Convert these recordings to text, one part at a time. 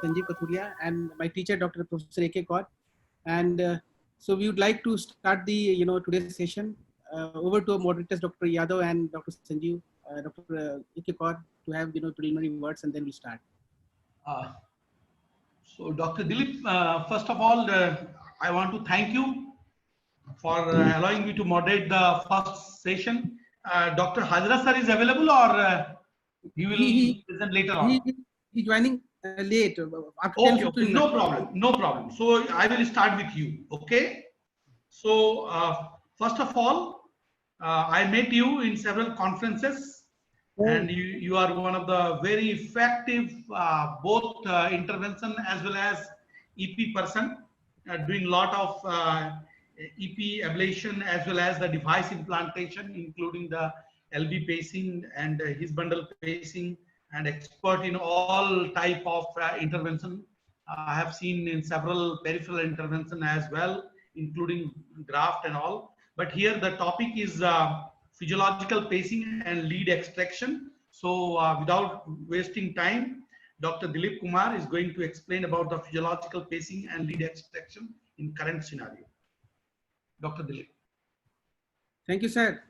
Sanjeev Kathuria, and my teacher, Dr. Professor A.K. Kaur. And so we would like to start the, today's session. Over to our moderators, Dr. Yadav and Dr. Sanjeev, Dr. A.K. Kaur, to have, preliminary words, and then we start. So Dr. Dilip, first of all, I want to thank you for allowing me to moderate the first session. Dr. Hajra sir is available, or he will present later on? He's joining late. Okay, no problem, no problem. So I will start with you, okay? So first of all, I met you in several conferences, and you are one of the very effective both intervention as well as EP person, doing a lot of EP ablation as well as the device implantation, including the LV pacing and his bundle pacing, and expert in all type of intervention. I have seen in several peripheral intervention as well, including graft and all. But here the topic is physiological pacing and lead extraction. So without wasting time, Dr. Dilip Kumar is going to explain about the physiological pacing and lead extraction in current scenario. Dr. Dilip. Thank you, sir.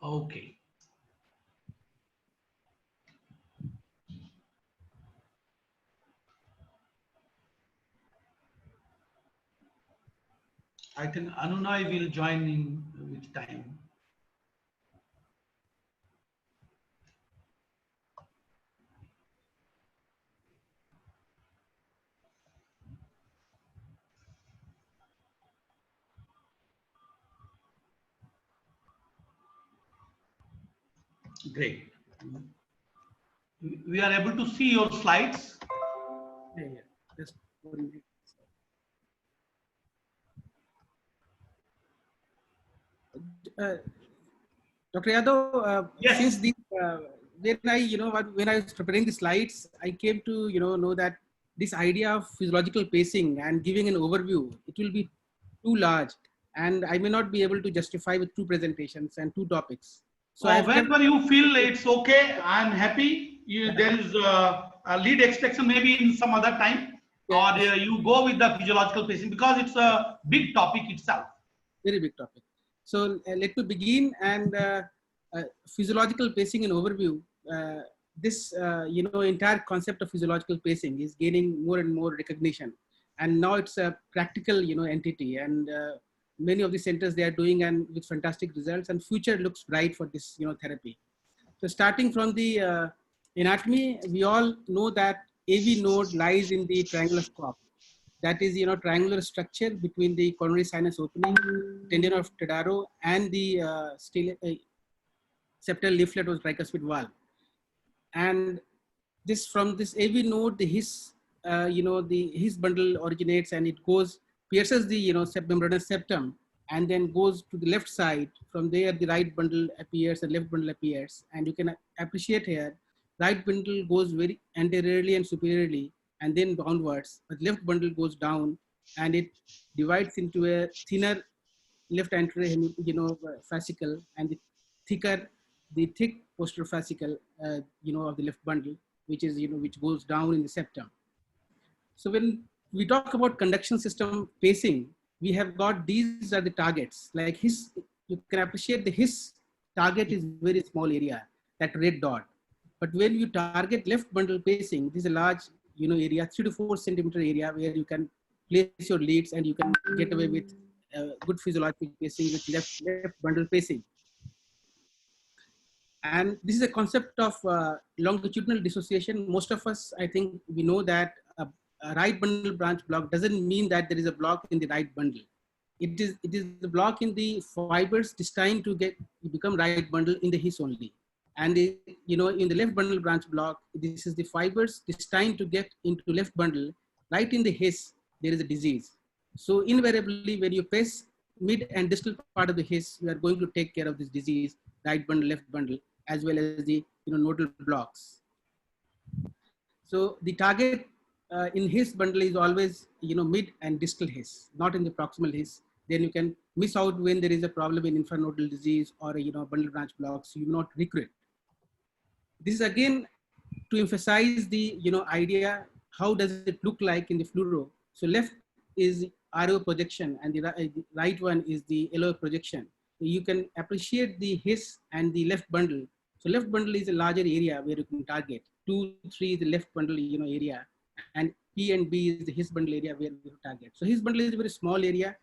Okay. I think Anunay will join in with time. Great. We are able to see your slides. Yeah. Just 1 minute. Dr. Yadav, yes. Since the when I was preparing the slides, I came to know that this idea of physiological pacing and giving an overview, it will be too large, and I may not be able to justify with 2 presentations and 2 topics. So whenever you feel it's okay, I'm happy. There is a lead extraction maybe in some other time, yes. Or you go with the physiological pacing because it's a big topic itself. Very big topic. So let me begin. And physiological pacing and overview. This entire concept of physiological pacing is gaining more and more recognition, and now it's a practical entity, and many of the centers they are doing and with fantastic results, and future looks bright for this therapy. So starting from the anatomy, we all know that AV node lies in the triangular scope. That is, triangular structure between the coronary sinus opening, tendon of Tadaro, and the septal leaflet or tricuspid valve. And this from this AV node, the His, the His bundle originates, and it goes pierces the submembranous septum, and then goes to the left side. From there, the right bundle appears, and left bundle appears, and you can appreciate here, right bundle goes very anteriorly and superiorly, and then downwards, but left bundle goes down, and it divides into a thinner left anterior fascicle, and the thick posterior fascicle of the left bundle, which is which goes down in the septum. So when we talk about conduction system pacing, we have got these are the targets. Like His, you can appreciate the His target is very small area, that red dot. But when you target left bundle pacing, this is a large area, 3 to 4 centimeter area, where you can place your leads and you can get away with good physiological pacing with left bundle pacing. And this is a concept of longitudinal dissociation. Most of us, I think, we know that a right bundle branch block doesn't mean that there is a block in the right bundle. It is the block in the fibers destined to become right bundle in the His only. And in the left bundle branch block, this is the fibers destined to get into left bundle. Right in the His, there is a disease. So invariably, when you pace mid and distal part of the His, you are going to take care of this disease, right bundle, left bundle, as well as the nodal blocks. So the target in His bundle is always mid and distal His, not in the proximal His. Then you can miss out when there is a problem in infranodal disease or bundle branch blocks. You will not recruit. This is again to emphasize the idea, how does it look like in the fluoro. So left is RO projection and the right one is the LO projection. You can appreciate the His and the left bundle. So left bundle is a larger area where you can target. 2, 3 the left bundle area, and P and B is the His bundle area where you target. So His bundle is a very small area,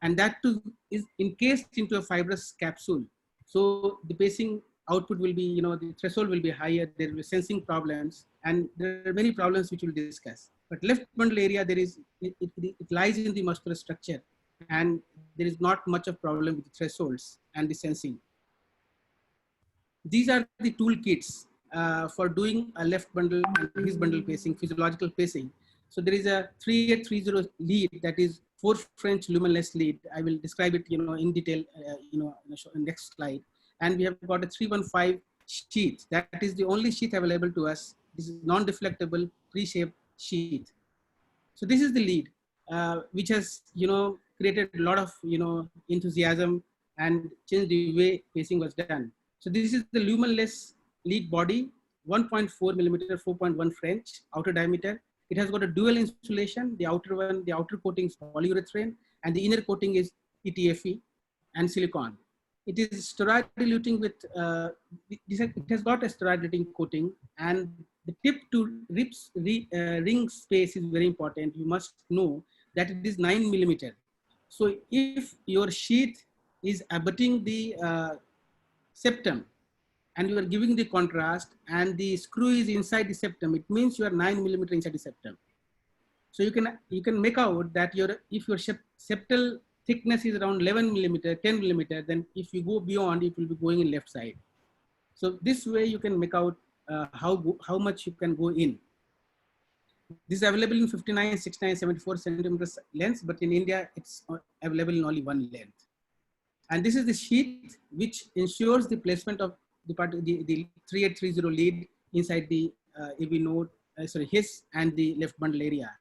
and that too is encased into a fibrous capsule. So the pacing output will be, the threshold will be higher, there will be sensing problems, and there are many problems which we'll discuss. But left bundle area, there is, it lies in the muscular structure, and there is not much of problem with the thresholds and the sensing. These are the toolkits for doing a left bundle and His bundle pacing, physiological pacing. So there is a 3830 lead, that is 4 French lumenless lead. I will describe it, in detail, in the next slide. And we have got a 315 sheath. That is the only sheath available to us. This is non-deflectable, pre-shaped sheath. So this is the lead, which has, created a lot of, enthusiasm and changed the way pacing was done. So this is the lumenless lead body, 1.4 millimeter, 4.1 French outer diameter. It has got a dual insulation. The outer coating is polyurethane, and the inner coating is PTFE and silicone. It is steroid diluting with, it has got a steroid diluting coating, and the tip to ring space is very important. You must know that it is 9 millimeter. So if your sheath is abutting the septum, and you are giving the contrast, and the screw is inside the septum, it means you are 9 millimeter inside the septum. So you can make out that if your septal thickness is around 11 millimeter, 10 millimeter, then if you go beyond, it will be going in left side. So this way you can make out how much you can go in. This is available in 59, 69, 74 centimeters length, but in India, it's available in only one length. And this is the sheath which ensures the placement of the 3830 lead inside the AV node, His and the left bundle area.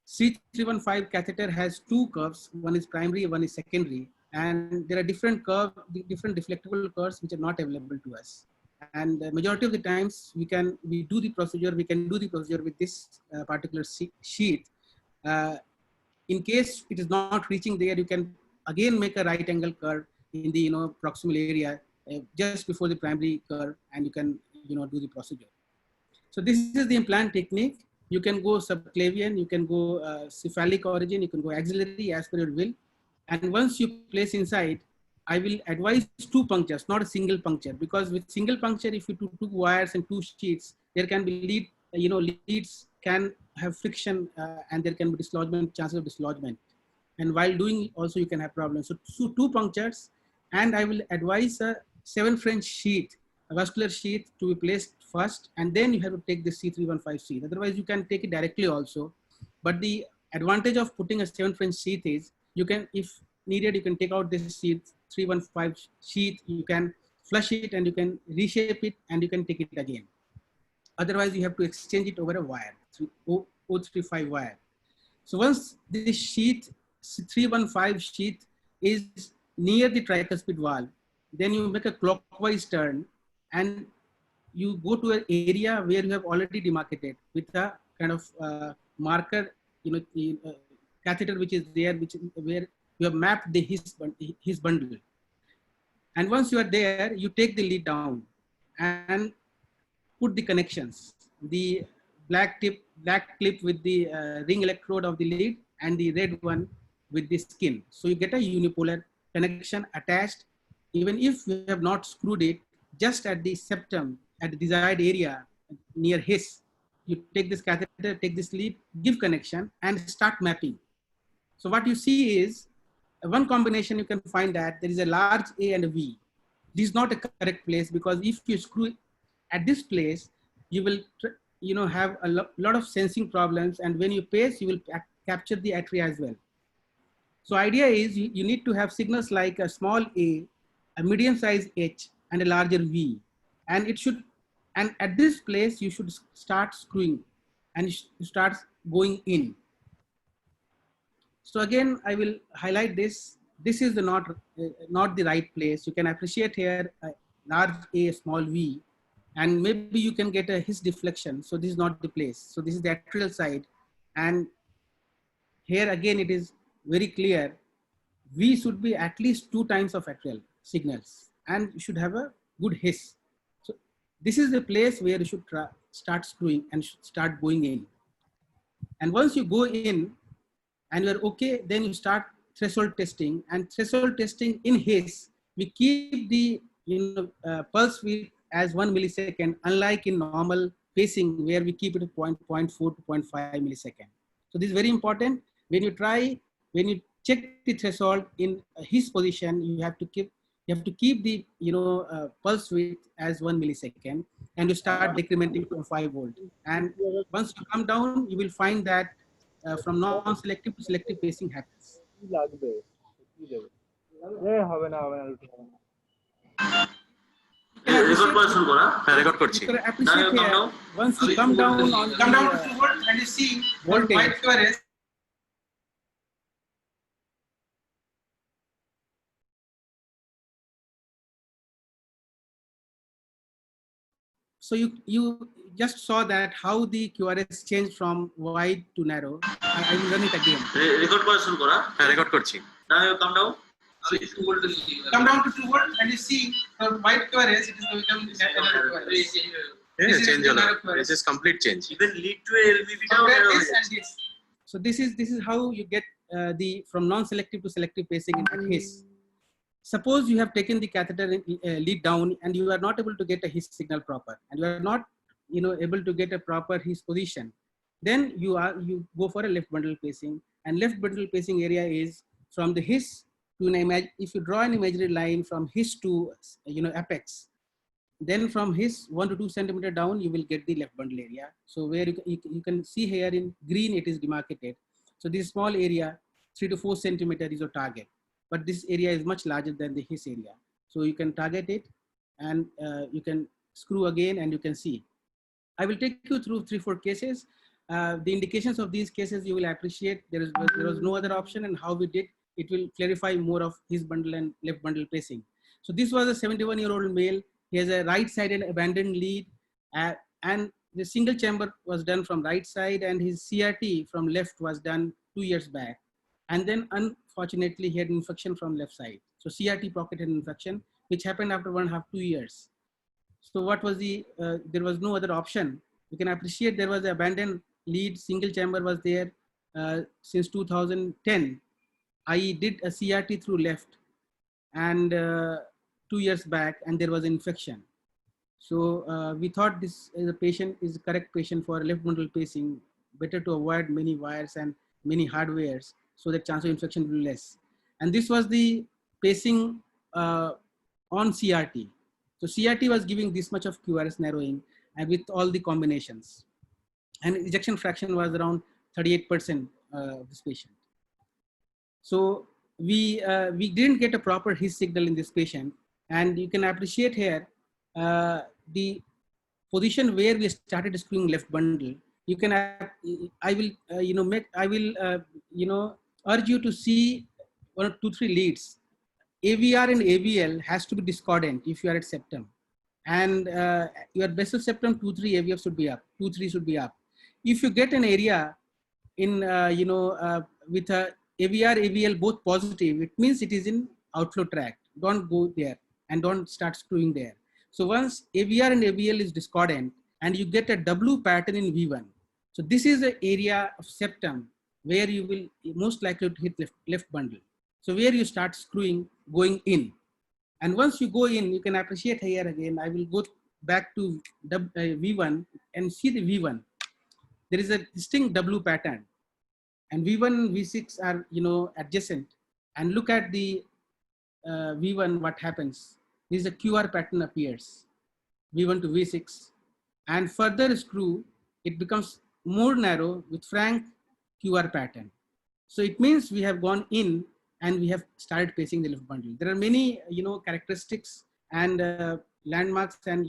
C315 catheter has 2 curves. One is primary, one is secondary. And there are different deflectable curves which are not available to us. And the majority of the times we can do the procedure with this particular sheath. In case it is not reaching there, you can again make a right angle curve in the proximal area just before the primary curve, and you can do the procedure. So this is the implant technique. You can go subclavian, you can go cephalic origin, you can go axillary as per your will. And once you place inside, I will advise 2 punctures, not a single puncture, because with single puncture, if you do 2 wires and 2 sheets, there can be leads can have friction, and there can be chances of dislodgement. And while doing also, you can have problems. So 2 punctures, and I will advise a 7 French sheath, a vascular sheath, to be placed first, and then you have to take the C315 sheath. Otherwise, you can take it directly also. But the advantage of putting a 7 French sheath is, you can, if needed, you can take out this sheath, 315 sheath, you can flush it and you can reshape it and you can take it again. Otherwise, you have to exchange it over a wire, 035 wire. So once this sheath, 315 sheath, is near the tricuspid valve, then you make a clockwise turn and you go to an area where you have already demarcated with a kind of marker, catheter which is there, where you have mapped the His bundle. And once you are there, you take the lead down and put the connections, the black clip with the ring electrode of the lead, and the red one with the skin. So you get a unipolar connection attached. Even if you have not screwed it, just at the septum, at the desired area near His, you take this catheter, take this lead, give connection, and start mapping. So what you see is, one combination you can find that there is a large A and a V. This is not a correct place, because if you screw it at this place, you will have a lot of sensing problems, and when you pace, you will capture the atria as well. So idea is, you need to have signals like a small a medium size H, and a larger V. And at this place, you should start screwing and you start going in. So again, I will highlight this. This is not the right place. You can appreciate here a large A, small V. and maybe you can get a His deflection. So this is not the place. So this is the atrial side. And here again, it is very clear. We should be at least 2 times of atrial signals, and you should have a good His. So this is the place where you should start screwing and should start going in. And once you go in and you're okay, then you start threshold testing. And threshold testing in His, we keep the pulse width as 1 millisecond, unlike in normal pacing where we keep it at 0.4 to 0.5 millisecond. So this is very important. When you check the threshold in His position, you have to keep the pulse width as 1 millisecond, and you start decrementing to 5 volt. And once you come down, you will find that from non-selective to selective pacing happens. Appreciate here, once you come down to 2 volt and you see voltage, white QRS. So you just saw that how the QRS changed from wide to narrow. I will run it again. Now you come down. Come down to 2 volt and you see from wide QRS it is becoming narrow QRS. This is complete change. Even lead to a LVP. So this is how you get the from non-selective to selective pacing in His. Suppose you have taken the catheter lead down and you are not able to get a His signal proper, and you are not able to get a proper His position, then you go for a left bundle pacing. And left bundle pacing area is from the His to an image. If you draw an imaginary line from His to apex, then from His 1 to 2 centimeter down, you will get the left bundle area. So where you can see here in green, it is demarcated. So this small area, 3 to 4 centimeter is your target. But this area is much larger than the His area. So you can target it, and you can screw again, and you can see. I will take you through 3-4 cases. The indications of these cases you will appreciate. There was no other option, and how we did it will clarify more of His bundle and left bundle pacing. So this was a 71-year-old male. He has a right-sided abandoned lead, and the single chamber was done from right side, and his CRT from left was done 2 years back. And then unfortunately he had infection from left side. So CRT pocketed infection, which happened after 1.5 to 2 years. So what was there was no other option. You can appreciate there was an abandoned lead, single chamber was there since 2010. I did a CRT through left, and 2 years back, and there was an infection. So we thought this is a patient is the correct patient for left bundle pacing. Better to avoid many wires and many hardwares, so that chance of infection will be less. And this was the pacing on CRT. So CRT was giving this much of QRS narrowing, and with all the combinations. And ejection fraction was around 38% of this patient. So we didn't get a proper His signal in this patient, and you can appreciate here the position where we started screwing left bundle. You can I will urge you to see 1 or 2, 3 leads. AVR and AVL has to be discordant if you are at septum, and your basal septum 2, 3 AVF should be up, 2, 3 should be up. If you get an area in with a AVR, AVL both positive, it means it is in outflow tract. Don't go there and don't start screwing there. So once AVR and AVL is discordant and you get a W pattern in V1, so this is the area of septum where you will most likely to hit left bundle. So where you start screwing, going in. And once you go in, you can appreciate here again, I will go back to V1 and see the V1. There is a distinct W pattern. And V1 and V6 are adjacent. And look at the V1, what happens. This is a QR pattern appears, V1 to V6. And further screw, it becomes more narrow with frank QR pattern. So it means we have gone in and we have started pacing the left bundle. There are many characteristics and landmarks and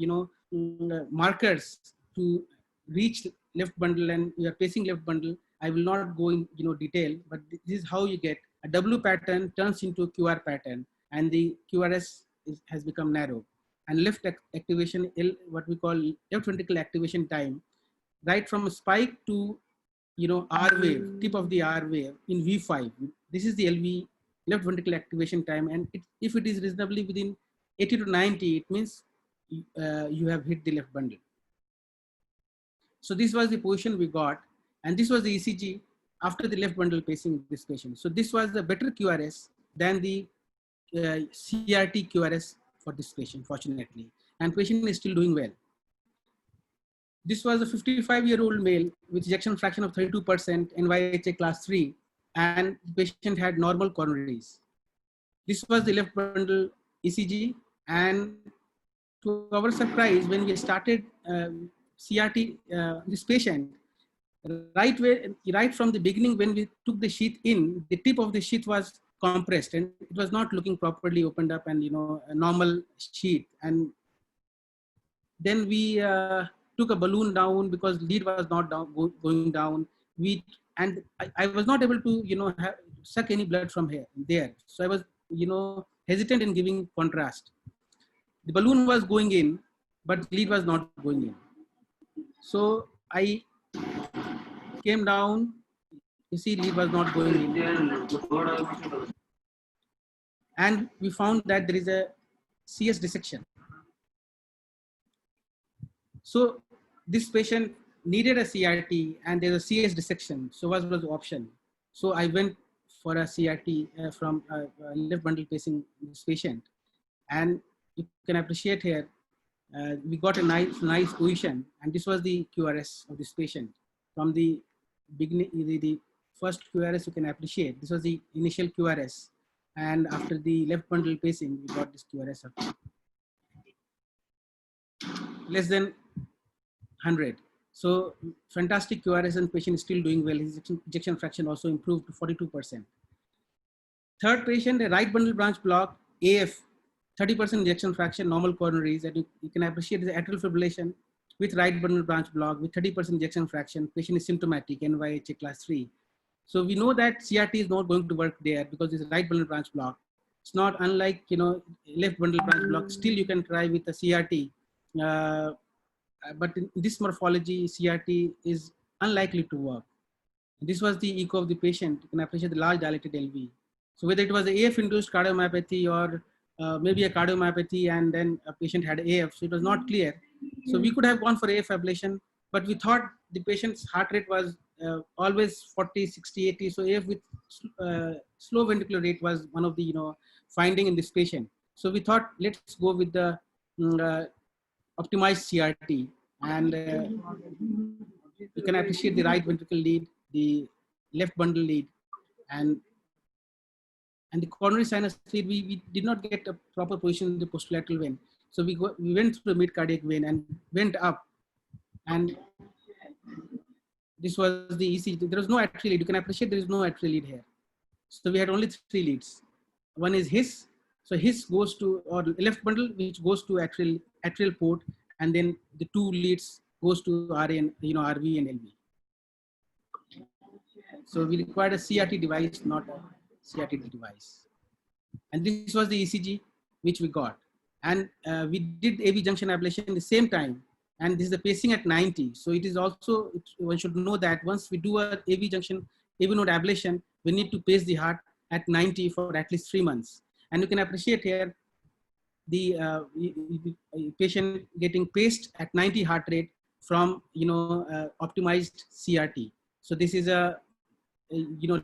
markers to reach left bundle, and you are pacing left bundle. I will not go in detail, but this is how you get a W pattern turns into a QR pattern, and the QRS has become narrow. and left activation, what we call left ventricle activation time, right from spike to, R wave, tip of the R wave in V5. This is the LV, left ventricle activation time. And if it is reasonably within 80 to 90, it means you have hit the left bundle. So this was the position we got. And this was the ECG after the left bundle pacing of this patient. So this was the better QRS than the CRT QRS for this patient, fortunately. And patient is still doing well. This was a 55-year-old male with ejection fraction of 32%, NYHA class 3, and the patient had normal coronaries. This was the left bundle ECG, and to our surprise, when we started CRT, this patient, right from the beginning, when we took the sheath in, the tip of the sheath was compressed and it was not looking properly opened up, and a normal sheath. And then we took a balloon down because lead was not going down. I was not able to suck any blood from there. So I was hesitant in giving contrast. The balloon was going in, but lead was not going in. So I came down. You see, lead was not going in, and we found that there is a CS dissection. So this patient needed a CRT and there's a CS dissection. So what was the option? So I went for a CRT from left bundle pacing this patient. And you can appreciate here, we got a nice position. And this was the QRS of this patient. From the beginning, the first QRS you can appreciate. This was the initial QRS. And after the left bundle pacing, we got this QRS of less than 100. So fantastic QRS, and patient is still doing well. His ejection fraction also improved to 42%. Third patient, a right bundle branch block, AF, 30% ejection fraction, normal coronaries. And you can appreciate the atrial fibrillation with right bundle branch block with 30% ejection fraction. Patient is symptomatic, NYHA class 3. So we know that CRT is not going to work there because it's a right bundle branch block. It's not unlike left bundle branch block. Still you can try with a CRT. But in this morphology, CRT is unlikely to work. This was the echo of the patient. You can appreciate the large dilated LV. So whether it was the AF-induced cardiomyopathy or maybe a cardiomyopathy and then a patient had AF, so it was not clear. So we could have gone for AF ablation, but we thought the patient's heart rate was always 40, 60, 80. So AF with slow ventricular rate was one of the finding in this patient. So we thought, let's go with the optimized CRT, and you can appreciate the right ventricle lead, the left bundle lead, and the coronary sinus lead. We did not get a proper position in the postlateral vein. So we went through the mid cardiac vein and went up, and this was the ECG. There was no atrial lead. You can appreciate there is no atrial lead here. So we had only 3 leads. One is his. So his goes to, or left bundle, which goes to atrial port, and then the 2 leads goes to RA and RV and LV. So we required a CRT device, not a CRT device. And this was the ECG which we got. And we did AV junction ablation at the same time. And this is the pacing at 90. So it is also, one should know that once we do a AV junction, AV node ablation, we need to pace the heart at 90 for at least 3 months. And you can appreciate here the patient getting paced at 90 heart rate from optimized CRT. So this is a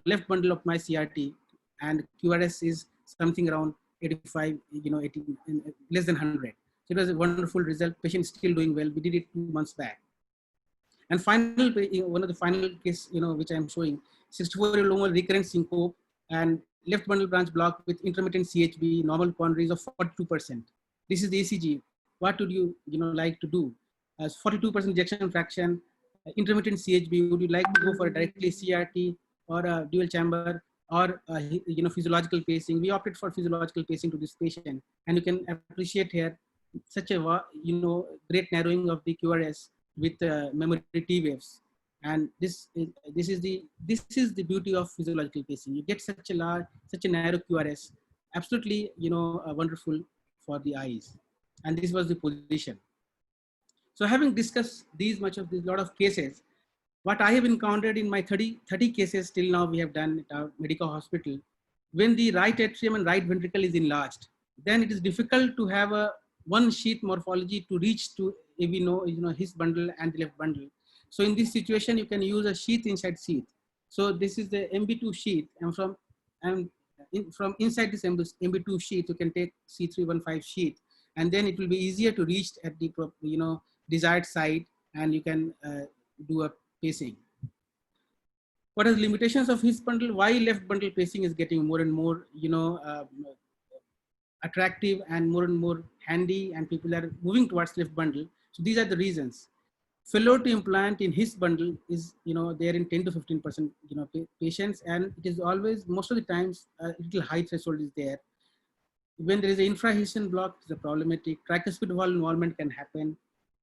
left bundle optimized CRT, and QRS is something around 85, 80, less than 100. So it was a wonderful result. Patient is still doing well. We did it 2 months back. And final, one of the final case, which I'm showing, 64-year-old recurrent syncope and left bundle branch block with intermittent CHB, normal coronaries of 42%. This is the ECG. What would you, like to do? As 42% ejection fraction, intermittent CHB, would you like to go for a directly CRT or a dual chamber or physiological pacing? We opted for physiological pacing to this patient, and you can appreciate here such a great narrowing of the QRS with memory T waves. And this is the beauty of physiological pacing. You get such a narrow QRS, absolutely wonderful for the eyes. And this was the position. So having discussed these lot of cases, what I have encountered in my 30 cases till now we have done at our medical hospital, when the right atrium and right ventricle is enlarged, then it is difficult to have a one sheath morphology to reach to his bundle and the left bundle. So in this situation, you can use a sheath inside sheath. So this is the MB2 sheath, and from inside this MB2 sheath, you can take C315 sheath, and then it will be easier to reach at the desired site, and you can do a pacing. What are the limitations of his bundle? Why left bundle pacing is getting more and more attractive and more handy, and people are moving towards left bundle. So these are the reasons. Failure to implant in his bundle is there in 10 to 15% patients, and it is always, most of the times, a little high threshold is there. When there is an infrahisian block, it's a problematic. Tricuspid valve involvement can happen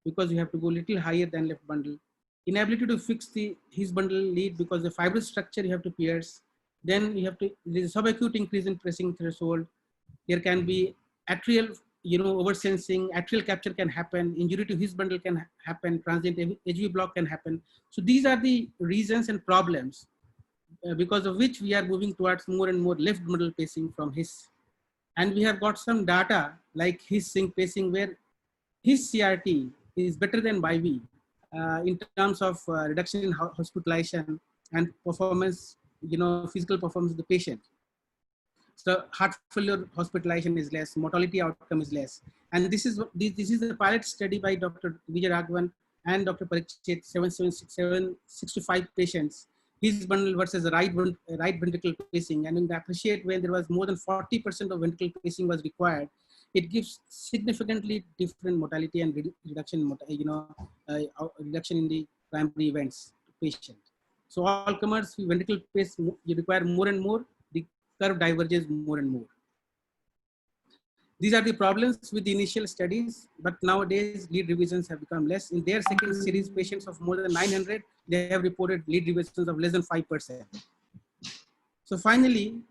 because you have to go a little higher than left bundle. Inability to fix his bundle lead because the fibrous structure you have to pierce. Then you have to, there is a subacute increase in pressing threshold. There can be atrial, oversensing, atrial capture can happen, injury to his bundle can happen, transient HV block can happen. So these are the reasons and problems because of which we are moving towards more and more left bundle pacing from his. And we have got some data like his sync pacing where his CRT is better than BIV in terms of reduction in hospitalization and performance, physical performance of the patient. So heart failure hospitalization is less, mortality outcome is less. And this is a pilot study by Dr. Vijay Raghavan and Dr. Parikshit, 765 patients, his bundle versus the right ventricle pacing. And we appreciate when there was more than 40% of ventricle pacing was required, it gives significantly different mortality and reduction in the primary events to patient. So all comers, ventricle pace, you require more and more, the curve diverges more and more. These are the problems with the initial studies, but nowadays lead revisions have become less. In their second series, patients of more than 900, they have reported lead revisions of less than 5%. So finally,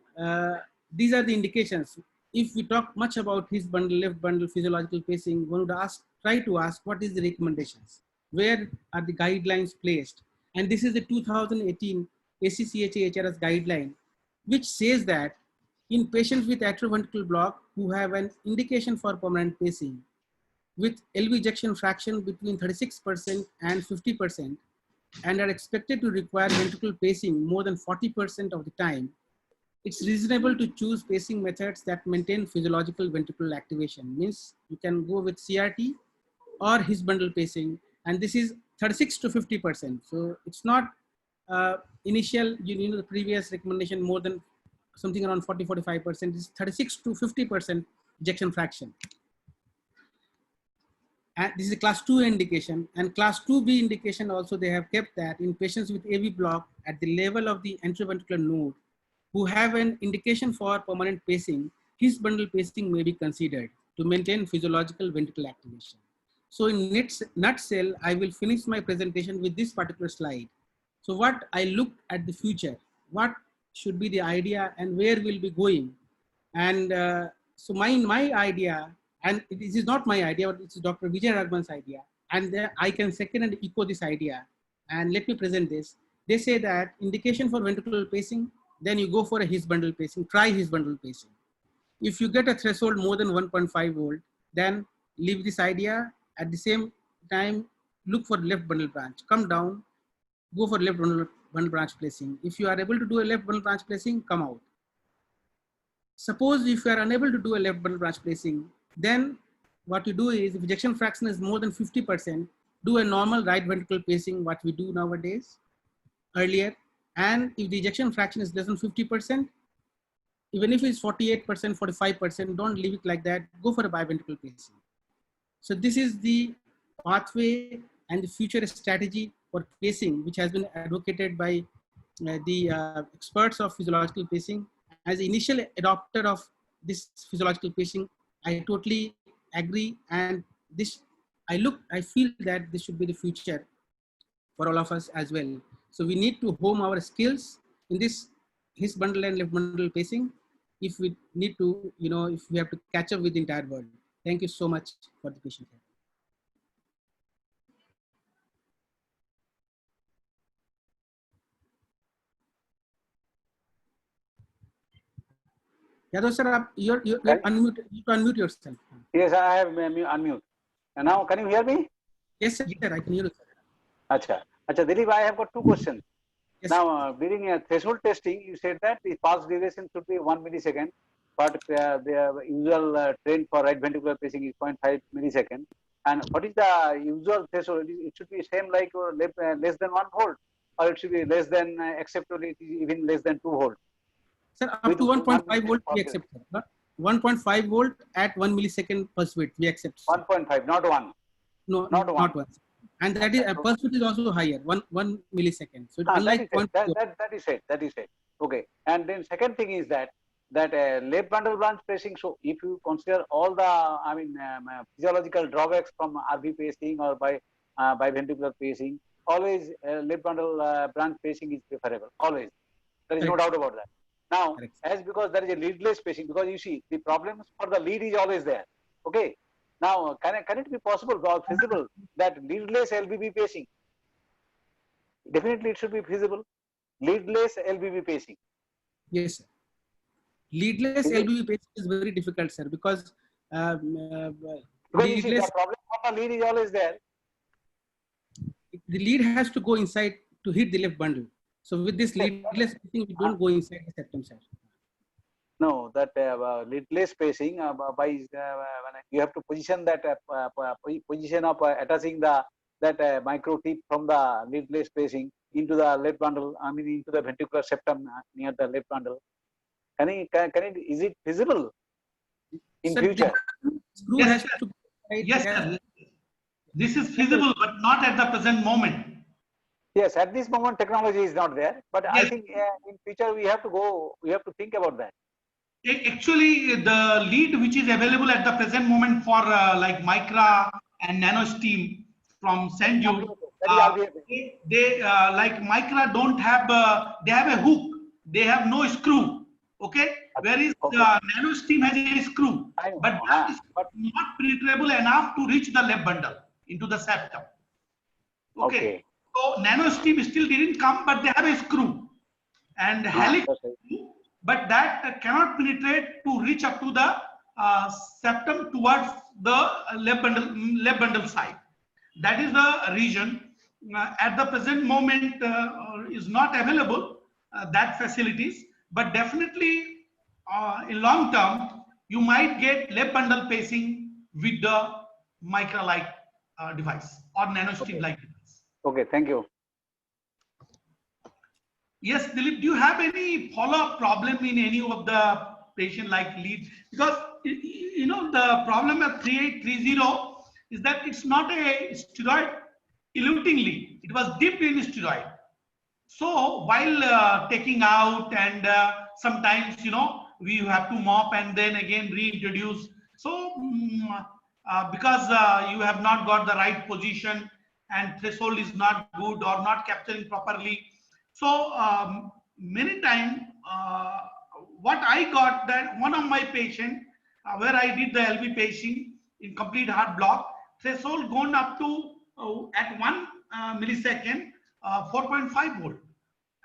these are the indications. If we talk much about his bundle, left bundle, physiological pacing, one would try to ask, what is the recommendations? Where are the guidelines placed? And this is the 2018 ACCHA HRS guideline, which says that in patients with atrioventricular block who have an indication for permanent pacing with LV ejection fraction between 36% and 50% and are expected to require ventricular pacing more than 40% of the time, it's reasonable to choose pacing methods that maintain physiological ventricular activation. Means you can go with CRT or his bundle pacing, and this is 36 to 50%. So it's not initial, the previous recommendation more than something around 40-45%, is 36 to 50% ejection fraction. And this is a class 2 indication, and class 2B indication also they have kept that in patients with AV block at the level of the anteroventricular node who have an indication for permanent pacing, his bundle pacing may be considered to maintain physiological ventricular activation. So in nutshell, I will finish my presentation with this particular slide. So what I looked at the future, what should be the idea and where we'll be going. And so my idea, and this is not my idea, but it's Dr. Vijay Raghavan's idea. And I can second and echo this idea. And let me present this. They say that indication for ventricular pacing, then you go for a his bundle pacing, try his bundle pacing. If you get a threshold more than 1.5 volt, then leave this idea. At the same time, look for left bundle branch, come down, go for left bundle branch placing. If you are able to do a left bundle branch placing, come out. Suppose if you are unable to do a left bundle branch placing, then what you do is if ejection fraction is more than 50%, do a normal right ventricle pacing, what we do nowadays, earlier. And if the ejection fraction is less than 50%, even if it's 48%, 45%, don't leave it like that, go for a biventricular pacing. So this is the pathway and the future strategy for pacing, which has been advocated by the experts of physiological pacing. As the initial adopter of this physiological pacing, I totally agree, and this I feel that this should be the future for all of us as well. So we need to hone our skills in this his bundle and left bundle pacing if we need to, if we have to catch up with the entire world. Thank you so much for the patient care. Yadav sir, you're unmute. You unmute yourself. Yes, I have unmute. And now, can you hear me? Yes, sir. I can hear you, sir. Acha. Dilip, I have got two questions. Yes, now, during threshold testing, you said that the pulse duration should be 1 millisecond, but the usual trend for right ventricular pacing is 0.5 millisecond. And what is the usual threshold? It should be same like less than 1 volt, or it should be less than, acceptable, it is even less than 2 volt. Sir, up to 1.5 volt we accept. 1.5 volt at 1 millisecond pulse width we accept. 1.5, not 1. No, not 1. And that is pulse width is also higher, 1 millisecond. So unlike that is it. Okay. And then second thing is that left bundle branch pacing. So if you consider all the physiological drawbacks from RV pacing or by ventricular pacing, always left bundle branch pacing is preferable. Always, there is no doubt about that. Now, as because there is a leadless pacing, because you see the problems for the lead is always there. Okay. Now, can it be possible or feasible that leadless LBB pacing? Definitely, it should be feasible. Leadless LBB pacing. Yes, sir. Leadless LBB pacing is very difficult, sir, because you see, the problem for the lead is always there. The lead has to go inside to hit the left bundle. So with this leadless pacing, we don't go inside the septum, sir. No, that leadless pacing you have to position that position of attaching that micro tip from the leadless pacing into the left bundle. Into the ventricular septum near the left bundle. Is it feasible in sir, future? Yes, sir. Yes, sir. This is feasible, but not at the present moment. Yes, at this moment technology is not there, but yes. I think in future we have to think about that. Actually, the lead which is available at the present moment for like Micra and NanoSteam from St. Jude, they like Micra don't have, they have a hook, they have no screw, okay? Whereas NanoSteam has a screw, but that is not penetrable enough to reach the left bundle into the septum. Okay. So NanoSteam still didn't come, but they have a screw and helix. But that cannot penetrate to reach up to the septum towards the left bundle side. That is the region. At the present moment is not available, that facilities, but definitely in long term, you might get left bundle pacing with the Micra-like device or NanoSteam-like device. Okay, thank you. Yes, Dilip, do you have any follow-up problem in any of the patient like leads? Because, you know, the problem of 3830 is that it's not a steroid eluting lead. It was dipped in steroid. So while taking out and sometimes, you know, we have to mop and then again reintroduce. So because you have not got the right position and threshold is not good or not capturing properly. So many times, what I got that one of my patient where I did the LV pacing in complete heart block, threshold gone up to at 1 millisecond 4.5 volt.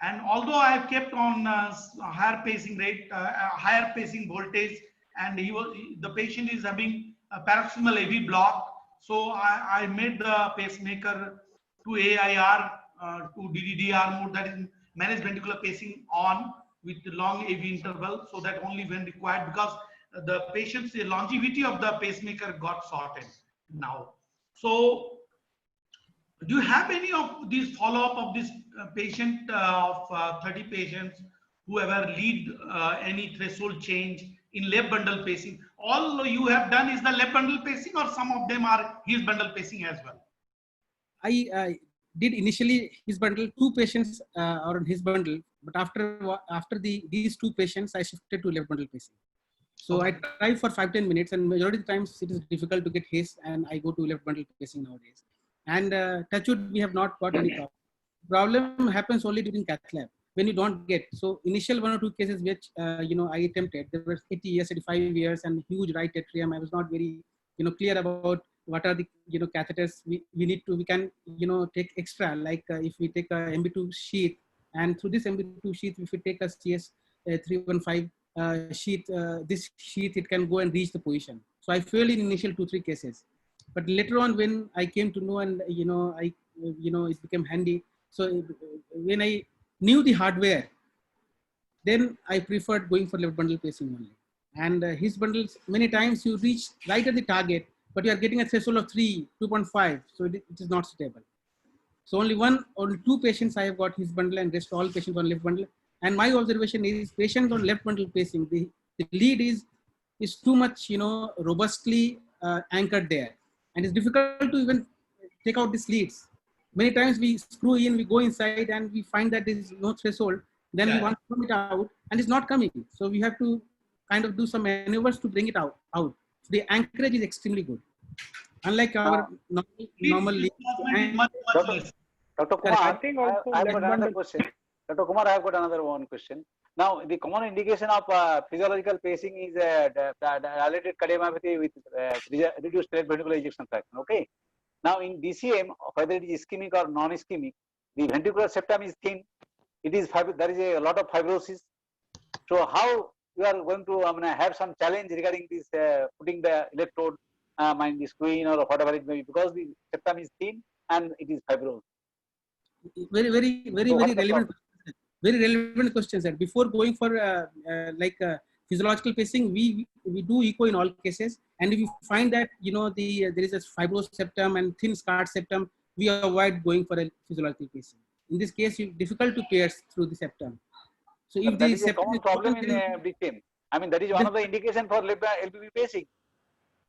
And although I have kept on higher pacing rate, higher pacing voltage, and the patient is having a paroxysmal AV block, so I made the pacemaker to AIR. To DDDR mode, that is managed ventricular pacing on with the long AV interval, so that only when required, because the patient's longevity of the pacemaker got shortened now. So do you have any of these follow-up of this patient of 30 patients who ever lead any threshold change in left bundle pacing? All you have done is the left bundle pacing, or some of them are his bundle pacing as well? I did initially his bundle, 2 patients are on his bundle, but after these 2 patients, I shifted to left bundle pacing. So I try for 5-10 minutes, and majority of the times it is difficult to get his, and I go to left bundle pacing nowadays. And touch wood, we have not got any problem. Problem happens only during cath lab when you don't get. So initial 1 or 2 cases which you know I attempted, there were 80 years, 85 years, and huge right atrium. I was not very clear about what are the, catheters we can, take extra, like if we take a MB2 sheath, and through this MB2 sheath, if we take a CS 315 sheath, this sheath, it can go and reach the position. So I failed in initial 2-3 cases, but later on when I came to know, and it became handy. So when I knew the hardware, then I preferred going for left bundle pacing only. And his bundles, many times you reach right at the target, but you are getting a threshold of 3, 2.5, so it is not suitable. So only 1 or 2 patients I have got his bundle, and rest all patients on left bundle. And my observation is patients on left bundle pacing, the lead is too much, robustly anchored there, and it's difficult to even take out these leads. Many times we screw in, we go inside, and we find that there is no threshold. Then we want to come it out, and it's not coming. So we have to kind of do some maneuvers to bring it out. So the anchorage is extremely good, unlike our normal lead. Dr. Kumar, I think also I have got another question. Dr. Kumar, I have got another one question. Now, the common indication of physiological pacing is dilated cardiomyopathy with reduced left ventricular ejection fraction. Okay. Now, in DCM, whether it is ischemic or non-ischemic, the ventricular septum is thin. It is there is a lot of fibrosis. So, how you are going to have some challenge regarding this putting the electrode, the screen or whatever it may be, because the septum is thin and it is fibrous. Very relevant. Very relevant questions. That before going for physiological pacing, we do echo in all cases, and if you find that there is a fibrous septum and thin scarred septum, we avoid going for a physiological pacing. In this case, it's difficult to pierce through the septum. So if that is a common problem in DCM. I mean, that is one of the indication for LVP pacing.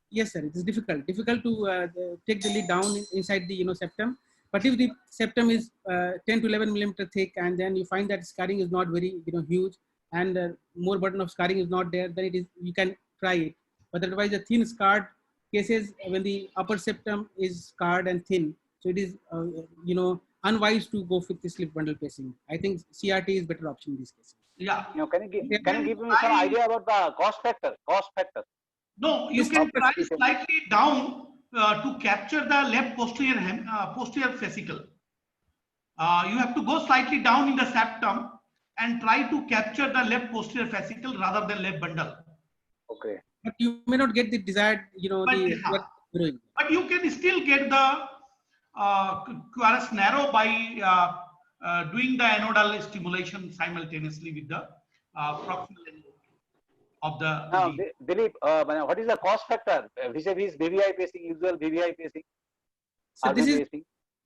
Yes, sir. It is difficult to take the lead down inside the septum. But if the septum is 10 to 11 millimeter thick, and then you find that scarring is not very huge, and more burden of scarring is not there, then you can try it. But otherwise, the thin scarred cases, when the upper septum is scarred and thin, so it is unwise to go with this left bundle pacing. I think CRT is better option in these cases. Yeah. Can you give me some idea about the cost factor? No, you can try slightly down to capture the left posterior fascicle. You have to go slightly down in the septum and try to capture the left posterior fascicle rather than left bundle. Okay. But you may not get the desired, but you can still get the QRS narrow by doing the anodal stimulation simultaneously with the proximal of the. Now, Dilip, what is the cost factor vis-a-vis BVI pacing, usual BVI pacing? So this is,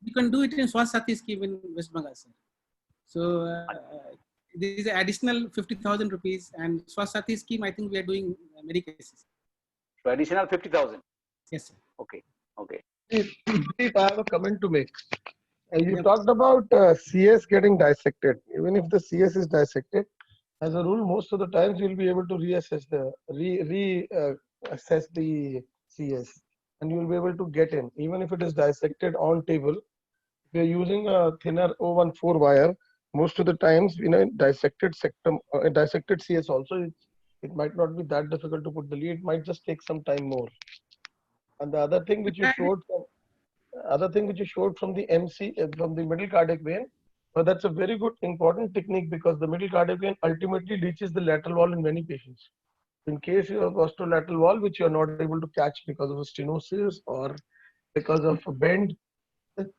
you can do it in Swasthati scheme in West Bengal, sir. So there is an additional 50,000 rupees, and Swasthati scheme, I think we are doing many cases. So additional 50,000. Yes, sir. Okay. If I have a comment to make. You talked about CS getting dissected. Even if the CS is dissected, as a rule, most of the times you'll be able to reassess assess the CS, and you'll be able to get in. Even if it is dissected on table, if you're using a thinner 014 wire, most of the times, dissected septum, dissected CS also, it might not be that difficult to put the lead. It might just take some time more. And the other thing which you showed from the MC, from the middle cardiac vein, but that's a very good important technique, because the middle cardiac vein ultimately reaches the lateral wall in many patients. In case you have posterolateral wall, which you are not able to catch because of a stenosis or because of a bend,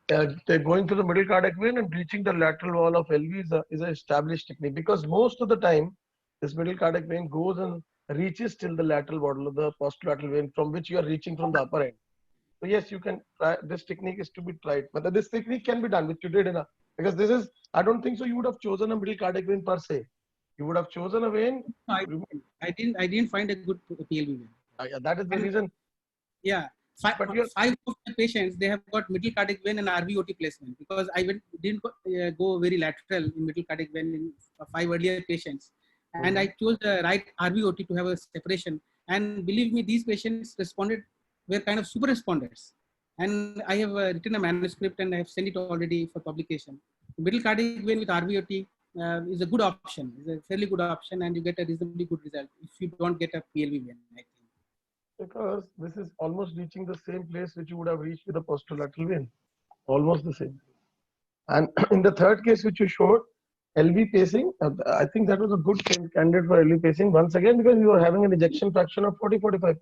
they're going to the middle cardiac vein and reaching the lateral wall of LV is an established technique, because most of the time this middle cardiac vein goes and reaches till the lateral wall of the posterolateral vein from which you are reaching from the upper end. So yes, you can try. This technique is to be tried, but this technique can be done, which you did because this is, I don't think so you would have chosen a middle cardiac vein per se. You would have chosen a vein. I didn't find a good PLV vein. That is the reason. Yeah. Five of the patients, they have got middle cardiac vein and RVOT placement, because I didn't go very lateral in middle cardiac vein in 5 earlier patients. And I chose the right RVOT to have a separation. And believe me, these patients were kind of super responders. And I have written a manuscript and I have sent it already for publication. Middle cardiac vein with RVOT is a good option. It's a fairly good option, and you get a reasonably good result if you don't get a PLV vein, I think. Because this is almost reaching the same place which you would have reached with the posterolateral vein. Almost the same. And in the third case which you showed, LV pacing, I think that was a good candidate for LV pacing once again, because you were having an ejection fraction of 40-45%.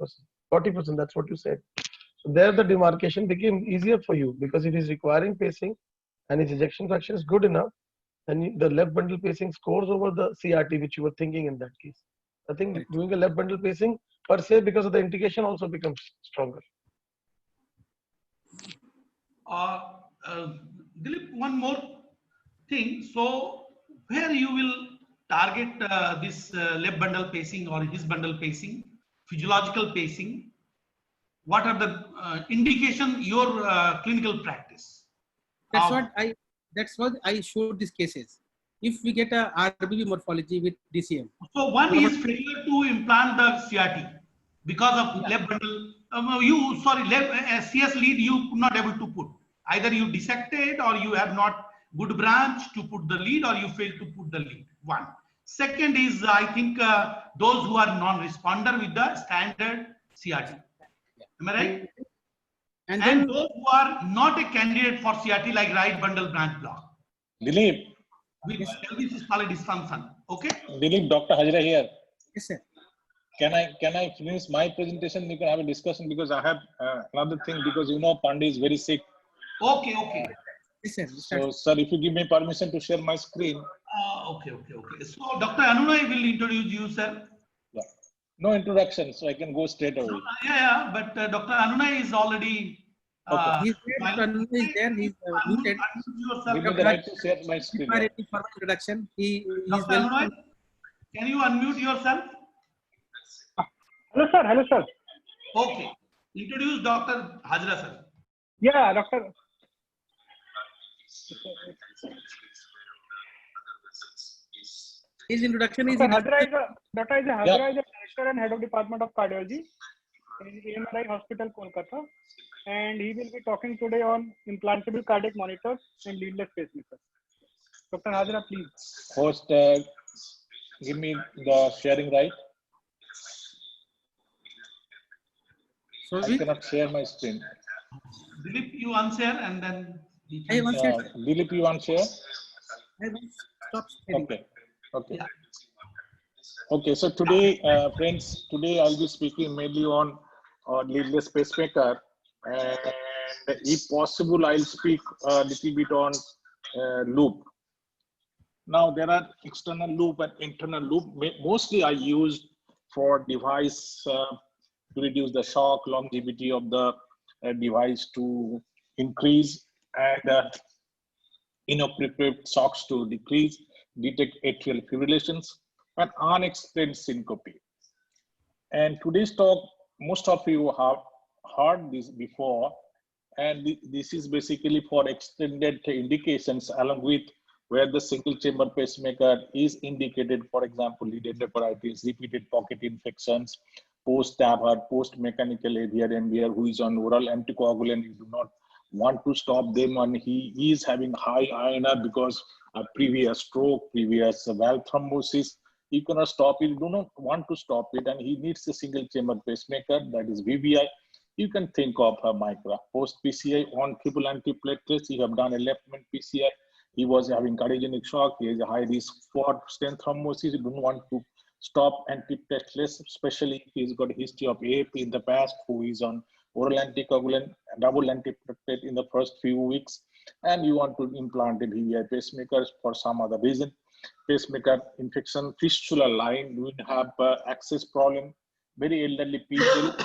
40%, that's what you said. So there the demarcation became easier for you because it is requiring pacing and its ejection fraction is good enough. And the left bundle pacing scores over the CRT which you were thinking in that case. I think doing a left bundle pacing per se because of the indication also becomes stronger. Dilip, one more thing. So where you will target this left bundle pacing or his bundle pacing, physiological pacing? What are the indication your clinical practice? That's what I showed these cases. If we get a RBB morphology with DCM. So one is failure to implant the CRT because of left bundle. Left CS lead you could not able to put. Either you dissected or you have not good branch to put the lead, or you fail to put the lead. One. Second is I think those who are non-responder with the standard CRT. Am I right? And those who are not a candidate for CRT like right bundle branch block. Dilip. With LV systolic dysfunction. Okay. Dilip, Dr. Hajra here. Yes, sir. Can I finish my presentation? We can have a discussion because I have another thing, because you know Pandey is very sick. Okay. Yes, sir. So, sir, if you give me permission to share my screen. Okay. So, Dr. Anunoy will introduce you, sir. Yeah. No introduction, so I can go straight away. Yeah, but Dr. Anunoy is already. Okay. He's there. Dr. Anunoy is there. He's muted. Give me the right to share my screen. For introduction, Dr. Anunoy, can you unmute yourself? Hello, sir. Okay. Introduce Dr. Hajra, sir. Yeah, Doctor. His introduction is. Dr. Hajra is a director and head of department of cardiology in AMRI Hospital, Kolkata, and he will be talking today on implantable cardiac monitors and leadless pacemakers. Dr. Hajra, please. Host, give me the sharing right. So I cannot share my screen. Dilip, you unshare and then. Dilip, you unshare? I will stop sharing. Okay. Yeah. Okay, so today, friends, I'll be speaking mainly on leadless pacemaker, and if possible, I'll speak a little bit on loop. Now, there are external loop and internal loop. Mostly I use for device to reduce the shock longevity of the device, to increase, and inappropriate shocks to decrease, detect atrial fibrillations, and unexplained syncope. And today's talk, most of you have heard this before, and this is basically for extended indications, along with where the single chamber pacemaker is indicated, for example, lead endocarditis, repeated pocket infections, post-TAB heart, post-mechanical AVR MVR, who is on oral anticoagulant. You do not want to stop them, and he is having high INR because of previous stroke, previous valve thrombosis. You cannot stop it. You do not want to stop it, and he needs a single chamber pacemaker, that is VVI. You can think of a Micra. Post PCI on triple antiplatelets, you have done a left main PCI. He was having cardiogenic shock. He has a high risk for stent thrombosis. You don't want to stop antiplatelets, especially if he's got a history of AAP in the past, who is on oral anticoagulant, double antiplatelet in the first few weeks, and you want to implant a VVI pacemaker for some other reason. Pacemaker infection, fistula line, you will have access problem, very elderly people,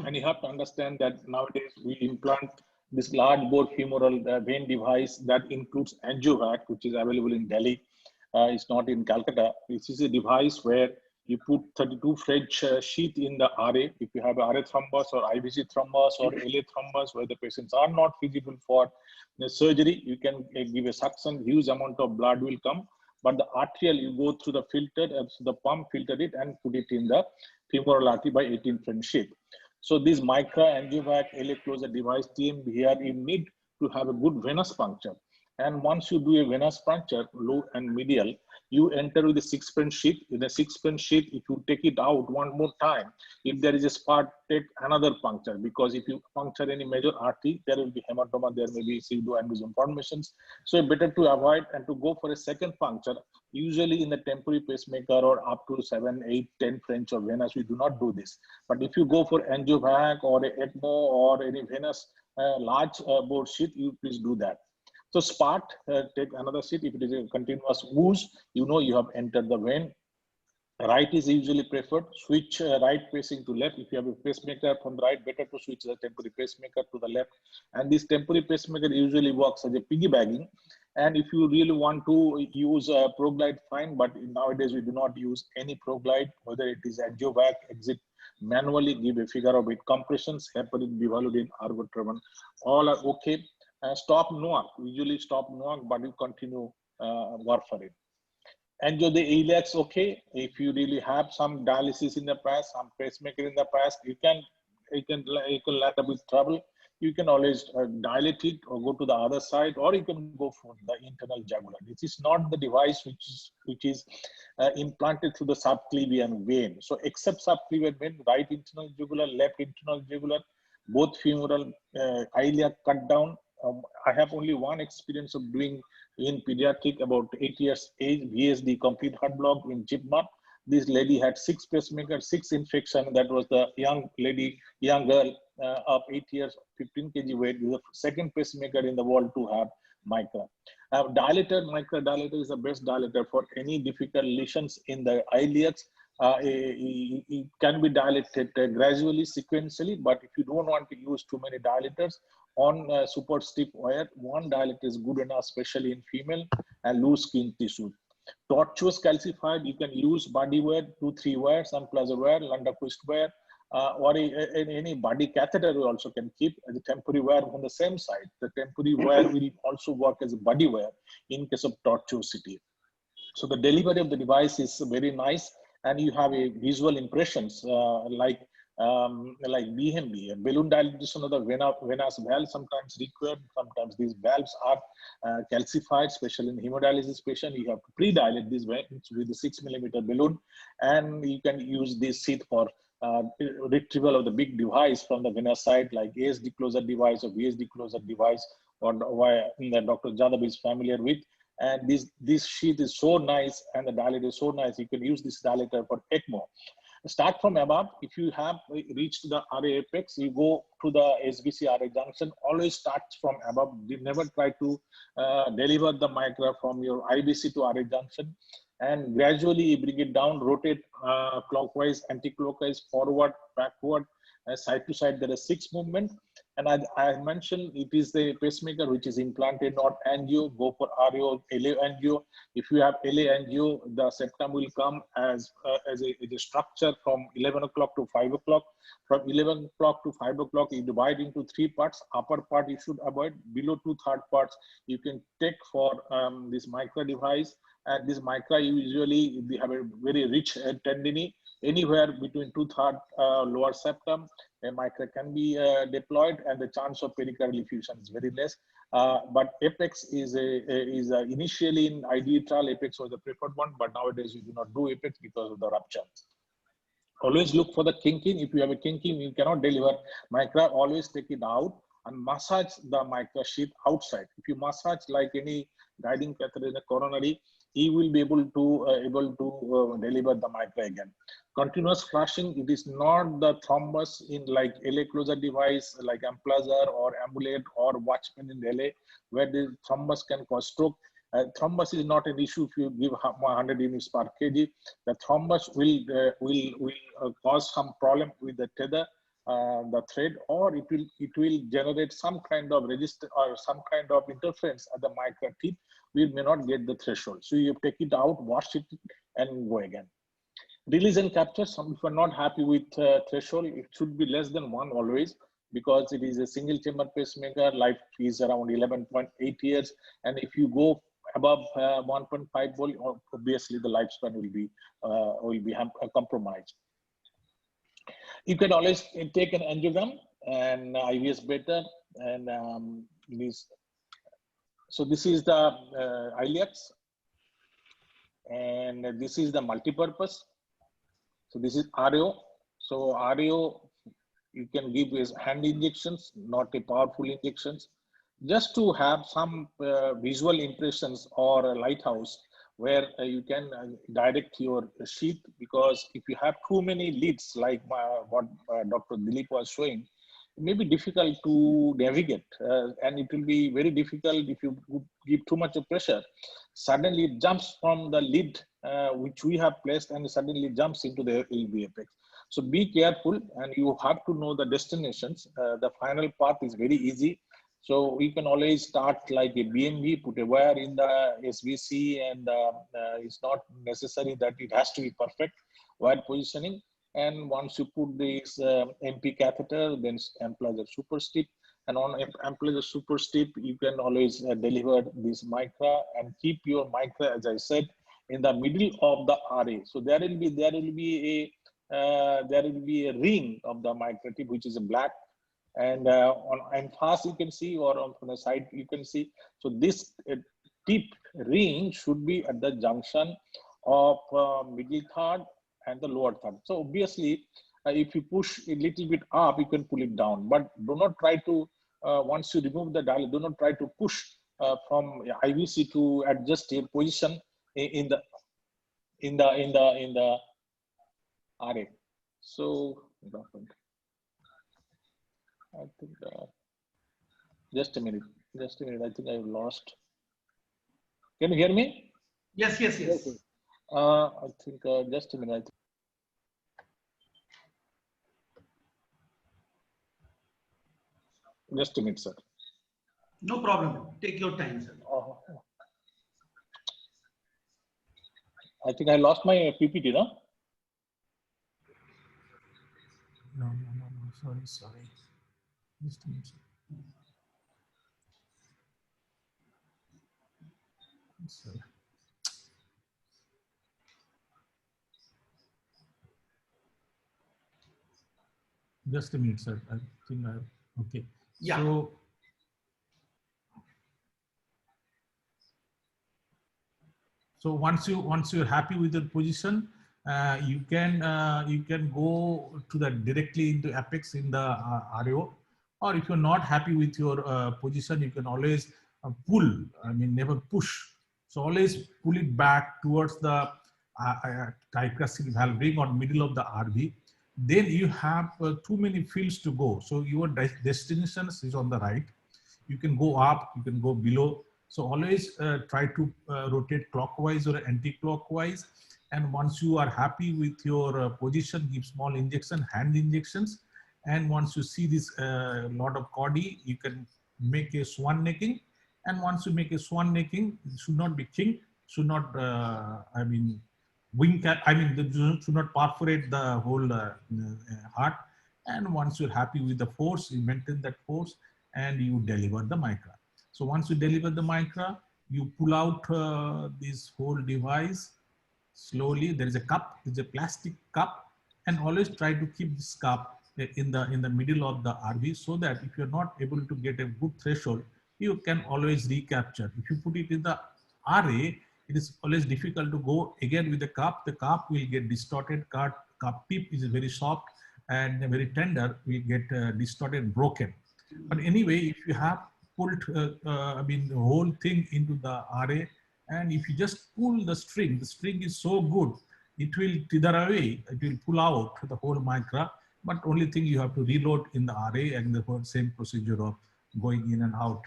and you have to understand that nowadays we implant this large bore femoral vein device that includes AngioVac, which is available in Delhi. It's not in Calcutta. This is a device where you put 32 French sheath in the RA. If you have a RA thrombus or IVC thrombus or LA thrombus where the patients are not feasible for the surgery, you can give a suction, huge amount of blood will come. But the arterial, you go through the filter, so the pump filter it and put it in the femoral artery by 18 French sheath. So this Micra, AngioVac, LA closer device team, here you need to have a good venous puncture. And once you do a venous puncture, low and medial, you enter with a 6-pen sheath. In a 6-pen sheath, if you take it out one more time, if there is a spot, take another puncture, because if you puncture any major artery, there will be hematoma, there may be pseudoaneurysm formations. So better to avoid and to go for a second puncture. Usually in the temporary pacemaker or up to 7, 8, 10 French or venous, we do not do this. But if you go for angiovac or a ECMO or any venous large bore sheath, you please do that. So SPART, take another sheath. If it is a continuous ooze, you know you have entered the vein. Right is usually preferred. Switch right pacing to left. If you have a pacemaker from the right, better to switch the temporary pacemaker to the left. And this temporary pacemaker usually works as a piggybacking. And if you really want to use ProGlide, fine. But nowadays we do not use any ProGlide, whether it is angiovac, exit manually, give a figure of 8 compressions, heparin, bivalodin, argotraven, all are okay. Stop NOAC, usually stop NOAC, but you continue warfarin. Angio the iliacs, okay. If you really have some dialysis in the past, some pacemaker in the past, you can land up with trouble. You can always dilate it or go to the other side, or you can go for the internal jugular. This is not the device which is implanted through the subclavian vein. So except subclavian vein, right internal jugular, left internal jugular, both femoral iliac cut down. I have only one experience of doing in pediatric, about 8 years age, VSD, complete heart block in Jipma. This lady had 6 pacemakers, 6 infection. That was the young lady, young girl of 8 years, 15 kg weight, with the second pacemaker in the world to have Micra. Dilator, Micra dilator is the best dilator for any difficult lesions in the iliacs. It can be dilated gradually, sequentially, but if you don't want to use too many dilators, on super stiff wire, one dilator is good enough, especially in female and loose skin tissue. Tortuous calcified, you can use body wire, 2-3 wires, some plaza wire, Lundaquist wire, or any body catheter we also can keep as a temporary wire on the same side. The temporary wire will also work as a body wire in case of tortuosity. So the delivery of the device is very nice, and you have a visual impressions like BMB, balloon dilatation of the venous valve sometimes required. Sometimes these valves are calcified, especially in hemodialysis patient. You have to pre-dilate these veins with a 6mm balloon, and you can use this sheath for retrieval of the big device from the venous side, like ASD closer device or VSD closer device, or Dr. Jadhav is familiar with. And this sheath is so nice, and the dilator is so nice. You can use this dilator for ECMO. Start from above. If you have reached the RA apex, you go to the SBC RA junction. Always start from above. Never try to deliver the Micra from your IBC to RA junction. And gradually you bring it down, rotate clockwise, anti-clockwise, forward, backward, side to side. There are 6 movements. And I mentioned it is the pacemaker which is implanted, not angio. Go for RO, LA angio. If you have LA angio, the septum will come as a structure from 11 o'clock to 5 o'clock. From 11 o'clock to 5 o'clock, you divide into 3 parts. Upper part you should avoid. Below 2/3 parts you can take for this Micra device. And this Micra usually they have a very rich tendini. Anywhere between 2/3 lower septum, a Micra can be deployed, and the chance of pericardial effusion is very less. But Apex is initially in IDE trial, Apex was the preferred one, but nowadays we do not do Apex because of the rupture. Always look for the kinking. If you have a kinking, you cannot deliver Micra. Always take it out and massage the Micra sheath outside. If you massage like any guiding catheter in the coronary, he will be able to deliver the Micra again. Continuous flushing, it is not the thrombus in like LA closer device like Amplazar or Amulet or Watchman in LA, where the thrombus can cause stroke. Thrombus is not an issue if you give 100 units per kg. The thrombus will cause some problem with the tether, the thread, or it will generate some kind of resistance or some kind of interference at the Micra teeth. We may not get the threshold. So you take it out, wash it, and go again. Release and capture. If you are not happy with threshold, it should be less than 1 always, because it is a single chamber pacemaker. Life is around 11.8 years, and if you go above 1.5 volt, obviously the lifespan will be compromised. You can always take an angiogram, and IVS better, and so this is the iliacs. and this is the multi-purpose. So this is RO. So RO you can give as hand injections, not a powerful injections, just to have some visual impressions or a lighthouse where you can direct your sheath, because if you have too many leads like what Dr. Dilip was showing, it may be difficult to navigate and it will be very difficult if you give too much of pressure. Suddenly it jumps from the lead which we have placed and suddenly jumps into the LV apex. So be careful and you have to know the destinations. The final path is very easy. So we can always start like a BMV, put a wire in the SVC, and it's not necessary that it has to be perfect wire positioning. And once you put this MP catheter, then employ the super strip. And on employ the super strip, you can always deliver this micra and keep your micra, as I said, in the middle of the RA. So there will be a ring of the micra tip, which is black. And on fast you can see, or on the side you can see. So this tip ring should be at the junction of middle third and the lower third. So obviously, if you push a little bit up, you can pull it down. But do not try to once you remove the dial, do not try to push from IVC to adjust your position in the RA. So I think just a minute. I think I lost. Can you hear me? Yes. I think just a minute. Just a minute, sir. No problem. Take your time, sir. I think I lost my PPT, no? No. Sorry. Just a minute. Sorry. Just a minute, sir. I think okay. Yeah. So once you're happy with the position, you can go to the directly into apex in the RO, or if you're not happy with your position, you can always pull. I mean, never push. So always pull it back towards the tricuspid valve ring or middle of the RV. Then you have too many fields to go. So your destination is on the right. You can go up, you can go below. So always try to rotate clockwise or anti-clockwise. And once you are happy with your position, give small injection, hand injections. And once you see this lot of Cody, you can make a swan necking. And once you make a swan necking, it should not be kinked, should not, should not perforate the whole heart. And once you're happy with the force, you maintain that force and you deliver the micra. So once you deliver the micra, you pull out this whole device slowly. There is a cup, it's a plastic cup, and always try to keep this cup in the middle of the RV, so that if you're not able to get a good threshold, you can always recapture. If you put it in the RA, it is always difficult to go again with the cup. The cup will get distorted. Cup tip is very soft and very tender, will get distorted, broken. But anyway, if you have pulled the whole thing into the RA, and if you just pull the string is so good, it will tether away, it will pull out the whole micra. But only thing, you have to reload in the RA, and the whole same procedure of going in and out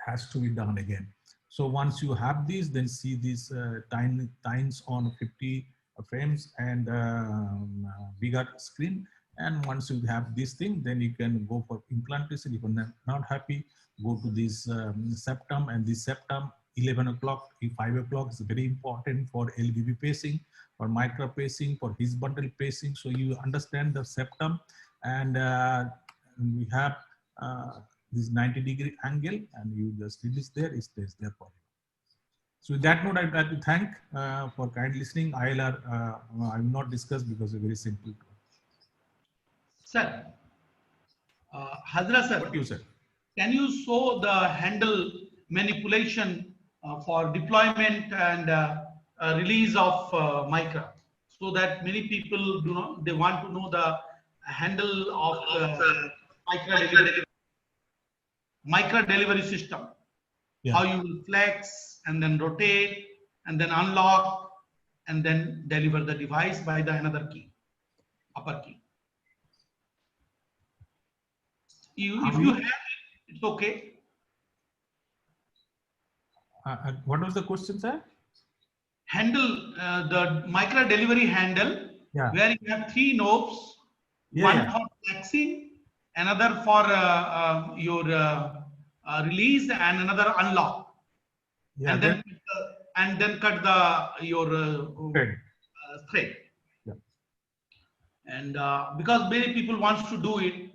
has to be done again. So once you have these, then see these tines on 50 frames and bigger screen. And once you have this thing, then you can go for implantation. If you're not happy, go to this septum, and this septum 11 o'clock, 5 o'clock is very important for LVB pacing, for micra pacing, for his bundle pacing. So you understand the septum, and we have this 90-degree angle, and you just release there, it stays there for you. So with that note, I'd like to thank for kind listening. ILR I will not discuss because it's very simple. Sir, Hazra sir, What you said? Can you show the handle manipulation for deployment and release of micra, so that many people do not, they want to know the handle of micra delivery system. Yeah. How you will flex and then rotate and then unlock and then deliver the device by the another key, upper key. If you have it, it's okay. What was the question, sir? Handle, the micro delivery handle, Yeah. where you have 3 knobs, Yeah, one yeah. for flexing, another for your release, and another unlock. Yeah, And then cut the your thread. thread. Yeah. And because many people wants to do it.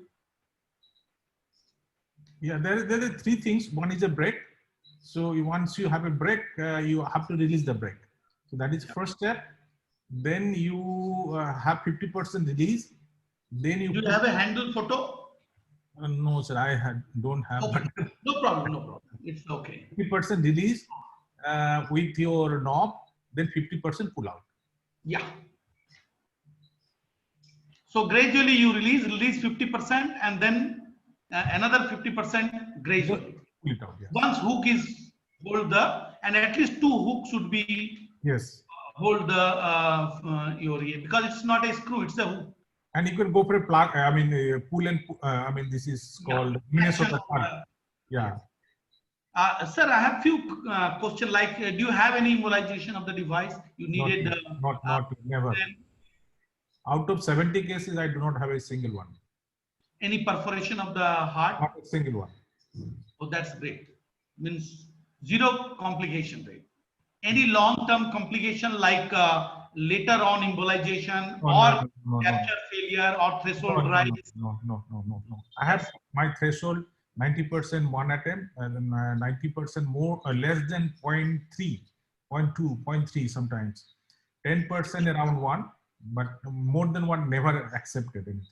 Yeah, there are 3 things. One is a break. So once you have a break, you have to release the break. So that is first step. Then you have 50% release. Then you Do you have a handle photo? No, sir, I don't have. Okay. No problem, no problem. It's okay. 50% release with your knob, then 50% pull out. Yeah. So gradually you release 50%, and then another 50% gradually. Pull it out, yes. Once hook is hold the, and at least 2 hooks should be Yes. hold the your ear, because it's not a screw, it's a hook. And you can go for a plug. I mean, pull and I mean, this is called Minnesota plug. Yeah. Sir, I have few questions. Like, do you have any immobilization of the device? You needed Not never. Out of 70 cases, I do not have a single one. any perforation of the heart? Not a single one. Oh, that's great. Means 0 complication rate. Any long-term complication like later on embolization or capture failure or threshold rise? No. I have my threshold 90% one attempt, and then 90% more or less than 0.3, 0.2, 0.3 sometimes. 10% around 1, but more than 1 never accepted anything.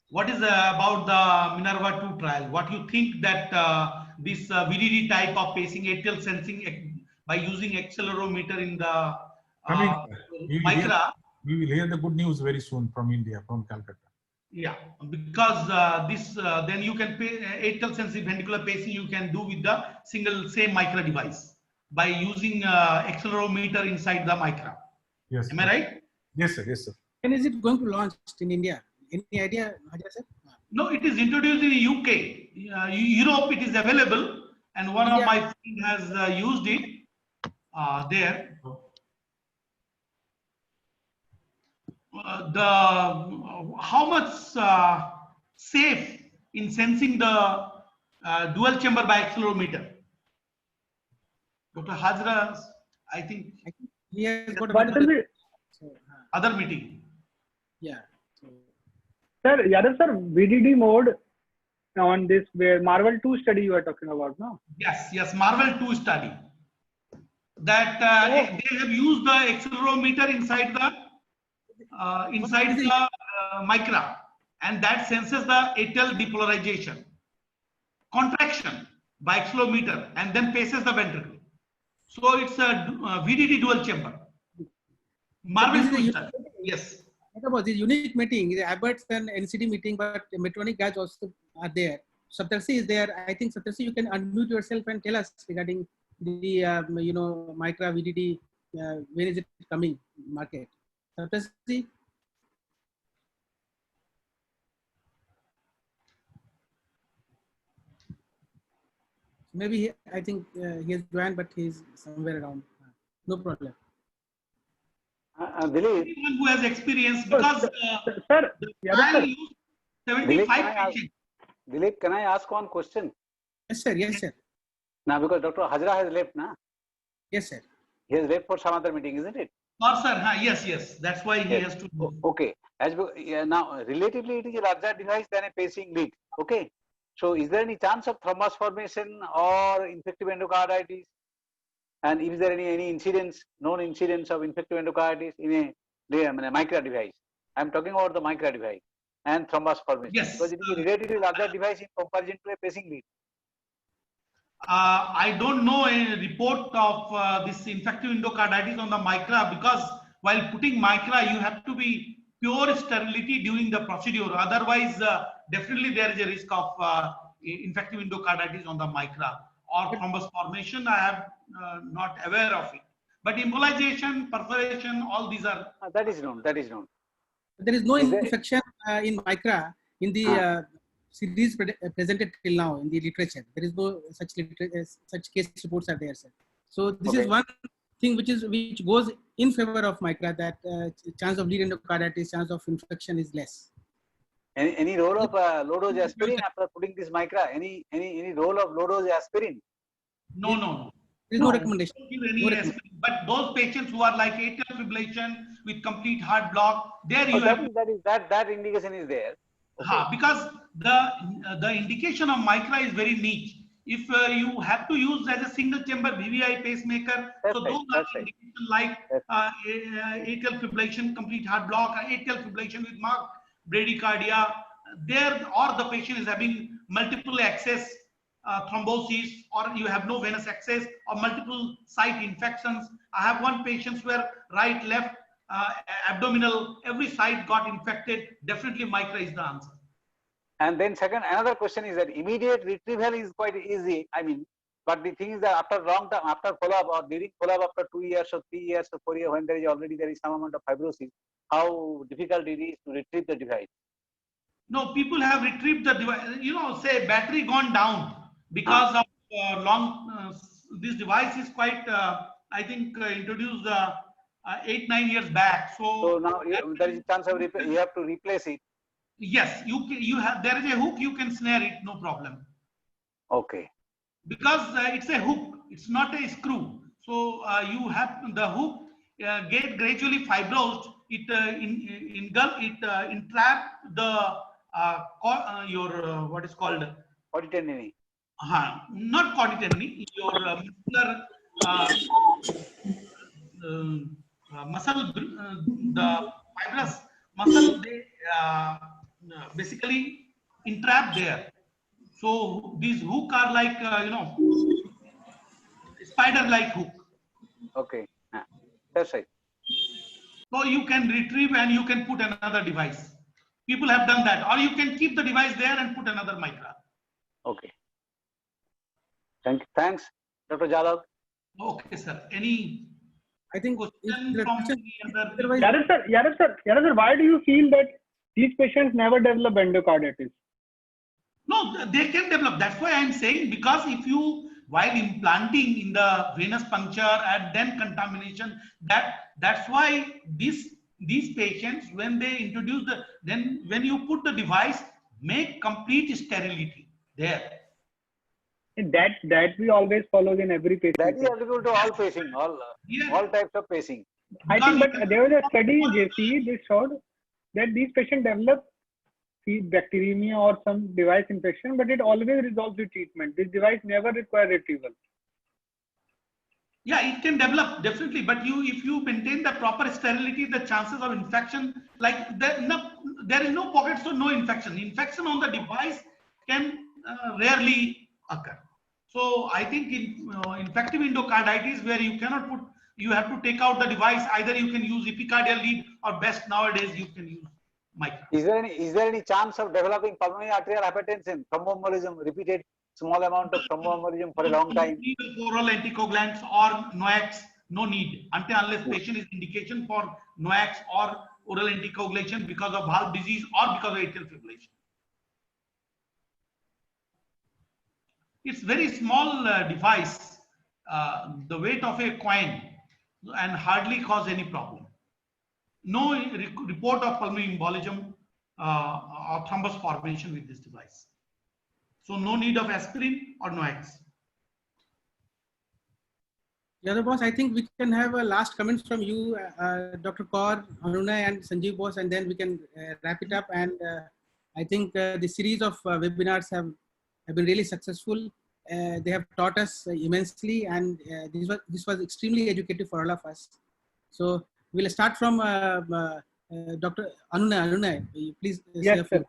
What is about the Minerva 2 trial? What you think that this VDD type of pacing atrial sensing by using accelerometer in the micra? We will hear the good news very soon from India, from Calcutta. Yeah, because this then you can pay atrial sensitive ventricular pacing you can do with the same micra device by using accelerometer inside the micra. Yes. Am I right? Yes, sir. Yes, sir. When is it going to launch in India? Any idea, Hajar sir? No, it is introduced in the UK. Europe, it is available, and one of my friends has used it there. How much safe in sensing the dual chamber by accelerometer? Dr. Hajra, I think he has got other meeting. Yeah. Sir, Yadav sir, VDD mode on this where Marvel 2 study you are talking about, no? Yes, Marvel 2 study. That they have used the accelerometer inside the micra, and that senses the atrial depolarization, contraction by accelerometer, and then paces the ventricle. So it's a VDD dual chamber. Marvel 2 study. Yes. What about this unique meeting? The Abbott's and NCD meeting, but Medtronic guys also are there. Saptarshi is there. I think Saptarshi, you can unmute yourself and tell us regarding the micra VDD. When is it coming market? Saptarshi. Maybe I think he has joined, but he's somewhere around. No problem. Dilip, Anyone who has experience, because sir, the trial used 75 patients. Dilip, can I ask one question? Yes, sir. Yes, sir. Now, because Dr. Hajra has left, na? Yes, sir. He has left for some other meeting, isn't it? Or sir, yes. That's why he has to. Okay. Now, relatively, it is a larger device than a pacing lead. Okay. So, is there any chance of thrombus formation or infective endocarditis? And is there any incidence, known incidence of infective endocarditis in a micra device? I'm talking about the micra device and thrombus formation. Yes. Because it is a relatively larger device in comparison to a pacing lead. I don't know a report of this infective endocarditis on the micra, because while putting micra, you have to be pure sterility during the procedure. Otherwise, definitely there is a risk of infective endocarditis on the micra or thrombus formation. I am not aware of it. But embolization, perforation, all these are. That is known. That is known. There is no Is there- infection in micra in the series presented till now in the literature. There is no such case reports are there, sir. So this is one thing which goes in favor of micra, that chance of lead endocarditis, chance of infection is less. Any role of low dose aspirin after putting this micra? Any role of low dose aspirin? No. There is no recommendation. Don't give any aspirin. But those patients who are like atrial fibrillation with complete heart block, there you have that indication is there. Okay. Because the indication of micra is very niche. If you have to use as a single chamber VVI pacemaker, so those are indications like atrial fibrillation, complete heart block, atrial fibrillation with marked bradycardia. There, or the patient is having multiple access thrombosis, or you have no venous access, or multiple site infections. I have one patient where right, left, abdominal, every side got infected. Definitely micra is the answer. And then another question is that immediate retrieval is quite easy. I mean, but the thing is that after long term, after follow-up or during follow-up after 2 years or 3 years or 4 years, when there is some amount of fibrosis, how difficult it is to retrieve the device? No, people have retrieved the device, say battery gone down because of this device is quite, I think, introduced 8-9 years back. So now there is a chance of you have to replace it. Yes, you have. There is a hook, you can snare it, no problem. Okay. Because it's a hook, it's not a screw. So you have the hook get gradually fibrosed. It entrap the your what is called Chordae tendineae. Not chordae tendineae. Your muscle, the fibrous muscle, they basically entrap there. So these hook are like spider-like hook. Okay, that's right. So you can retrieve and you can put another device. People have done that, or you can keep the device there and put another micra. Okay. Thanks, Dr. Jadhav. Okay, sir. Any? I think question from any other? Yadav sir, why do you feel that these patients never develop endocarditis? No, they can develop. That's why I'm saying, because if you, while implanting in the venous puncture and then contamination, that's why these patients, when they introduce when you put the device, make complete sterility there. That we always follow in every patient. That is applicable to all pacing, all types of pacing. I think, but there was a study in JC, they showed that these patients develop bacteremia or some device infection, but it always resolves with treatment. This device never requires retrieval. Yeah, it can develop definitely, but if you maintain the proper sterility, the chances of infection, like there is no pocket, so no infection. Infection on the device can rarely occur. So I think in infective endocarditis, where you cannot put, you have to take out the device. Either you can use epicardial lead, or best nowadays you can use micra. Is there any chance of developing pulmonary arterial hypertension, thromboembolism, repeated small amount of thromboembolism for a long time? No need of oral anticoagulants or NOACs, no need, unless patient is indication for NOACs or oral anticoagulation because of valve disease or because of atrial fibrillation. It's very small device, the weight of a coin, and hardly cause any problem. No report of pulmonary embolism or thrombus formation with this device. So no need of aspirin or NOACs. Yadav boss, I think we can have a last comments from you, Dr. Kaur, Anunay, and Sanjeev boss, and then we can wrap it up. And I think the series of webinars have been really successful. They have taught us immensely, and this was extremely educative for all of us. So we'll start from Dr. Anunay. Anunay, please. Yes, sir.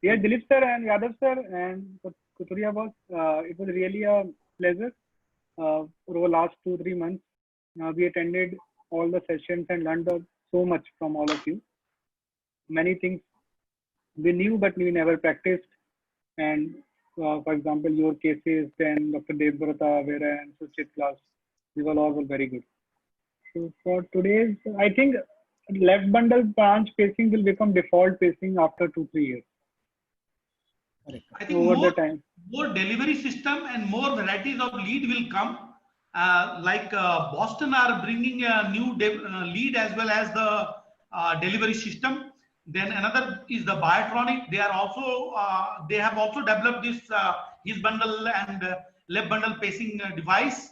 Yes, Dilip sir and Yadav sir and Kuturia boss. It was really a pleasure. Over last 2-3 months, we attended all the sessions and learned so much from all of you. Many things we knew, but we never practiced. And for example, your cases, then Dr. Devbrata, Vera, and Suchit class, these all were very good. So for today's, I think left bundle branch pacing will become default pacing after 2-3 years. I think Over the time. more delivery system and more varieties of lead will come. Boston are bringing a new lead as well as the delivery system. Then another is the Biotronic. They are also they have also developed this his bundle and left bundle pacing device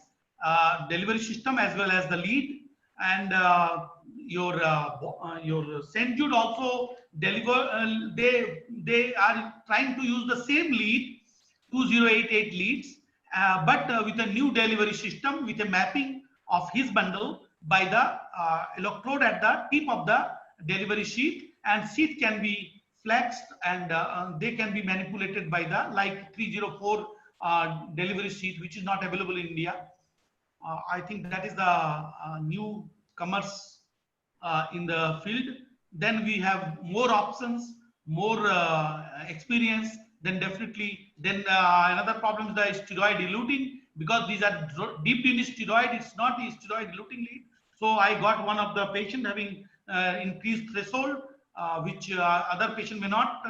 delivery system as well as the lead. And your St. Jude also deliver. They are trying to use the same lead, 2088 leads, but with a new delivery system with a mapping of his bundle by the electrode at the tip of the delivery sheet, and sheet can be flexed and they can be manipulated by the like 304 delivery sheet, which is not available in India. I think that is the new commerce in the field. Then we have more options, more experience. Then definitely, then another problem is the steroid eluting, because these are deep in steroid. It's not a steroid eluting lead. So I got one of the patient having increased threshold, which other patient may not.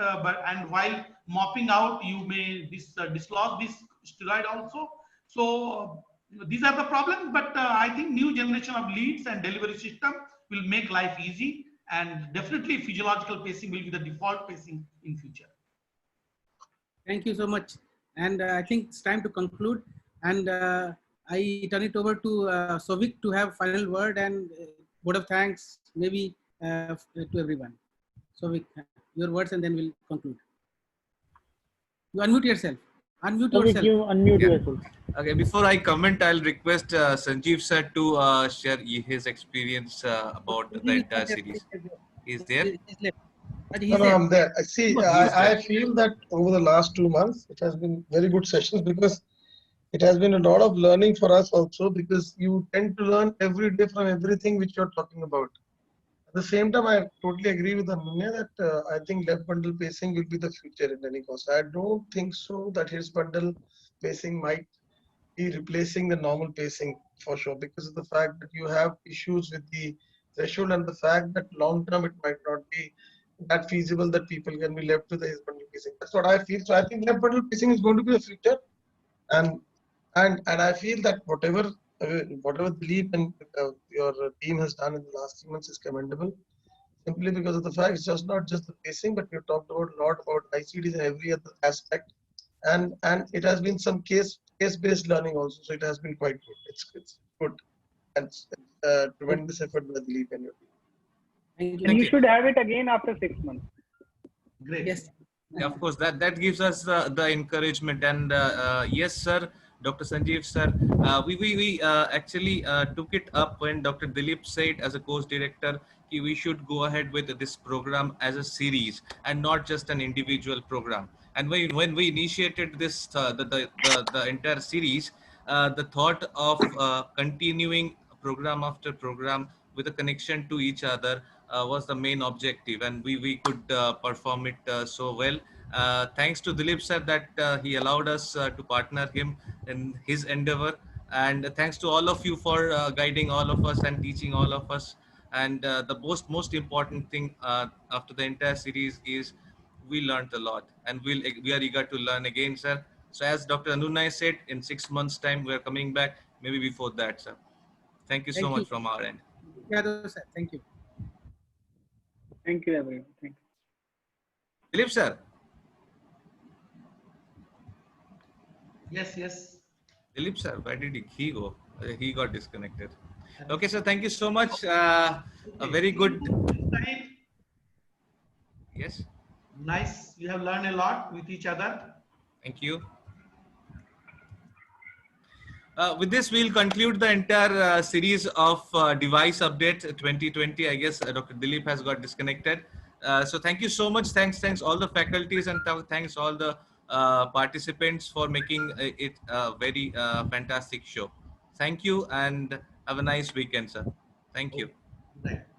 And while mopping out, you may dislodge this steroid also. So these are the problems, but I think new generation of leads and delivery system will make life easy, and definitely physiological pacing will be the default pacing in future. Thank you so much. And I think it's time to conclude. And I turn it over to Souvik to have final word and word of thanks, maybe to everyone. Souvik, your words, and then we'll conclude. You unmute yourself. Unmute yourself. You unmute yourself. Okay, before I comment, I'll request Sanjeev sir to share his experience about the entire series. Is there? No, I'm there. See, I feel that over the last 2 months, it has been very good sessions, because it has been a lot of learning for us also, because you tend to learn every day from everything which you're talking about. At the same time, I totally agree with Ananya that I think left bundle pacing will be the future in any cost. I don't think so that his bundle pacing might be replacing the normal pacing for sure, because of the fact that you have issues with the threshold and the fact that long term it might not be that feasible that people can be left to the his bundle pacing. That's what I feel. So I think left bundle pacing is going to be the future, and I feel that whatever Dilip and your team has done in the last 3 months is commendable, simply because of the fact it's just not just the pacing, but we've talked about a lot about ICDs and every other aspect, and it has been some case-based learning also, so it has been quite good. It's good, and tremendous effort by Dilip and your team. And you should have it again after 6 months. Great. Yes. Yeah, of course, that gives us the encouragement. And yes, sir, Dr. Sanjeev sir, we actually took it up when Dr. Dilip said as a course director, we should go ahead with this program as a series and not just an individual program. And when we initiated this, the entire series, the thought of continuing program after program with a connection to each other was the main objective, and we could perform it so well. Thanks to Dilip sir that he allowed us to partner him in his endeavor, and thanks to all of you for guiding all of us and teaching all of us. And the most important thing after the entire series is we learned a lot, and we are eager to learn again, sir. So as Dr. Anunay said, in 6 months time we are coming back, maybe before that, sir. Thank you so much from our end. Yeah, sir. Thank you. Thank you, everyone. Thank you. Dilip sir. Yes. Dilip sir, where did he go? He got disconnected. Okay, sir. Thank you so much. A very good. Yes. Nice. We have learned a lot with each other. Thank you. With this, we'll conclude the entire series of device update 2020. I guess Dr. Dilip has got disconnected. So thank you so much. Thanks all the faculties, and thanks all the participants for making it a very fantastic show. Thank you and have a nice weekend, sir. Thank you. Right.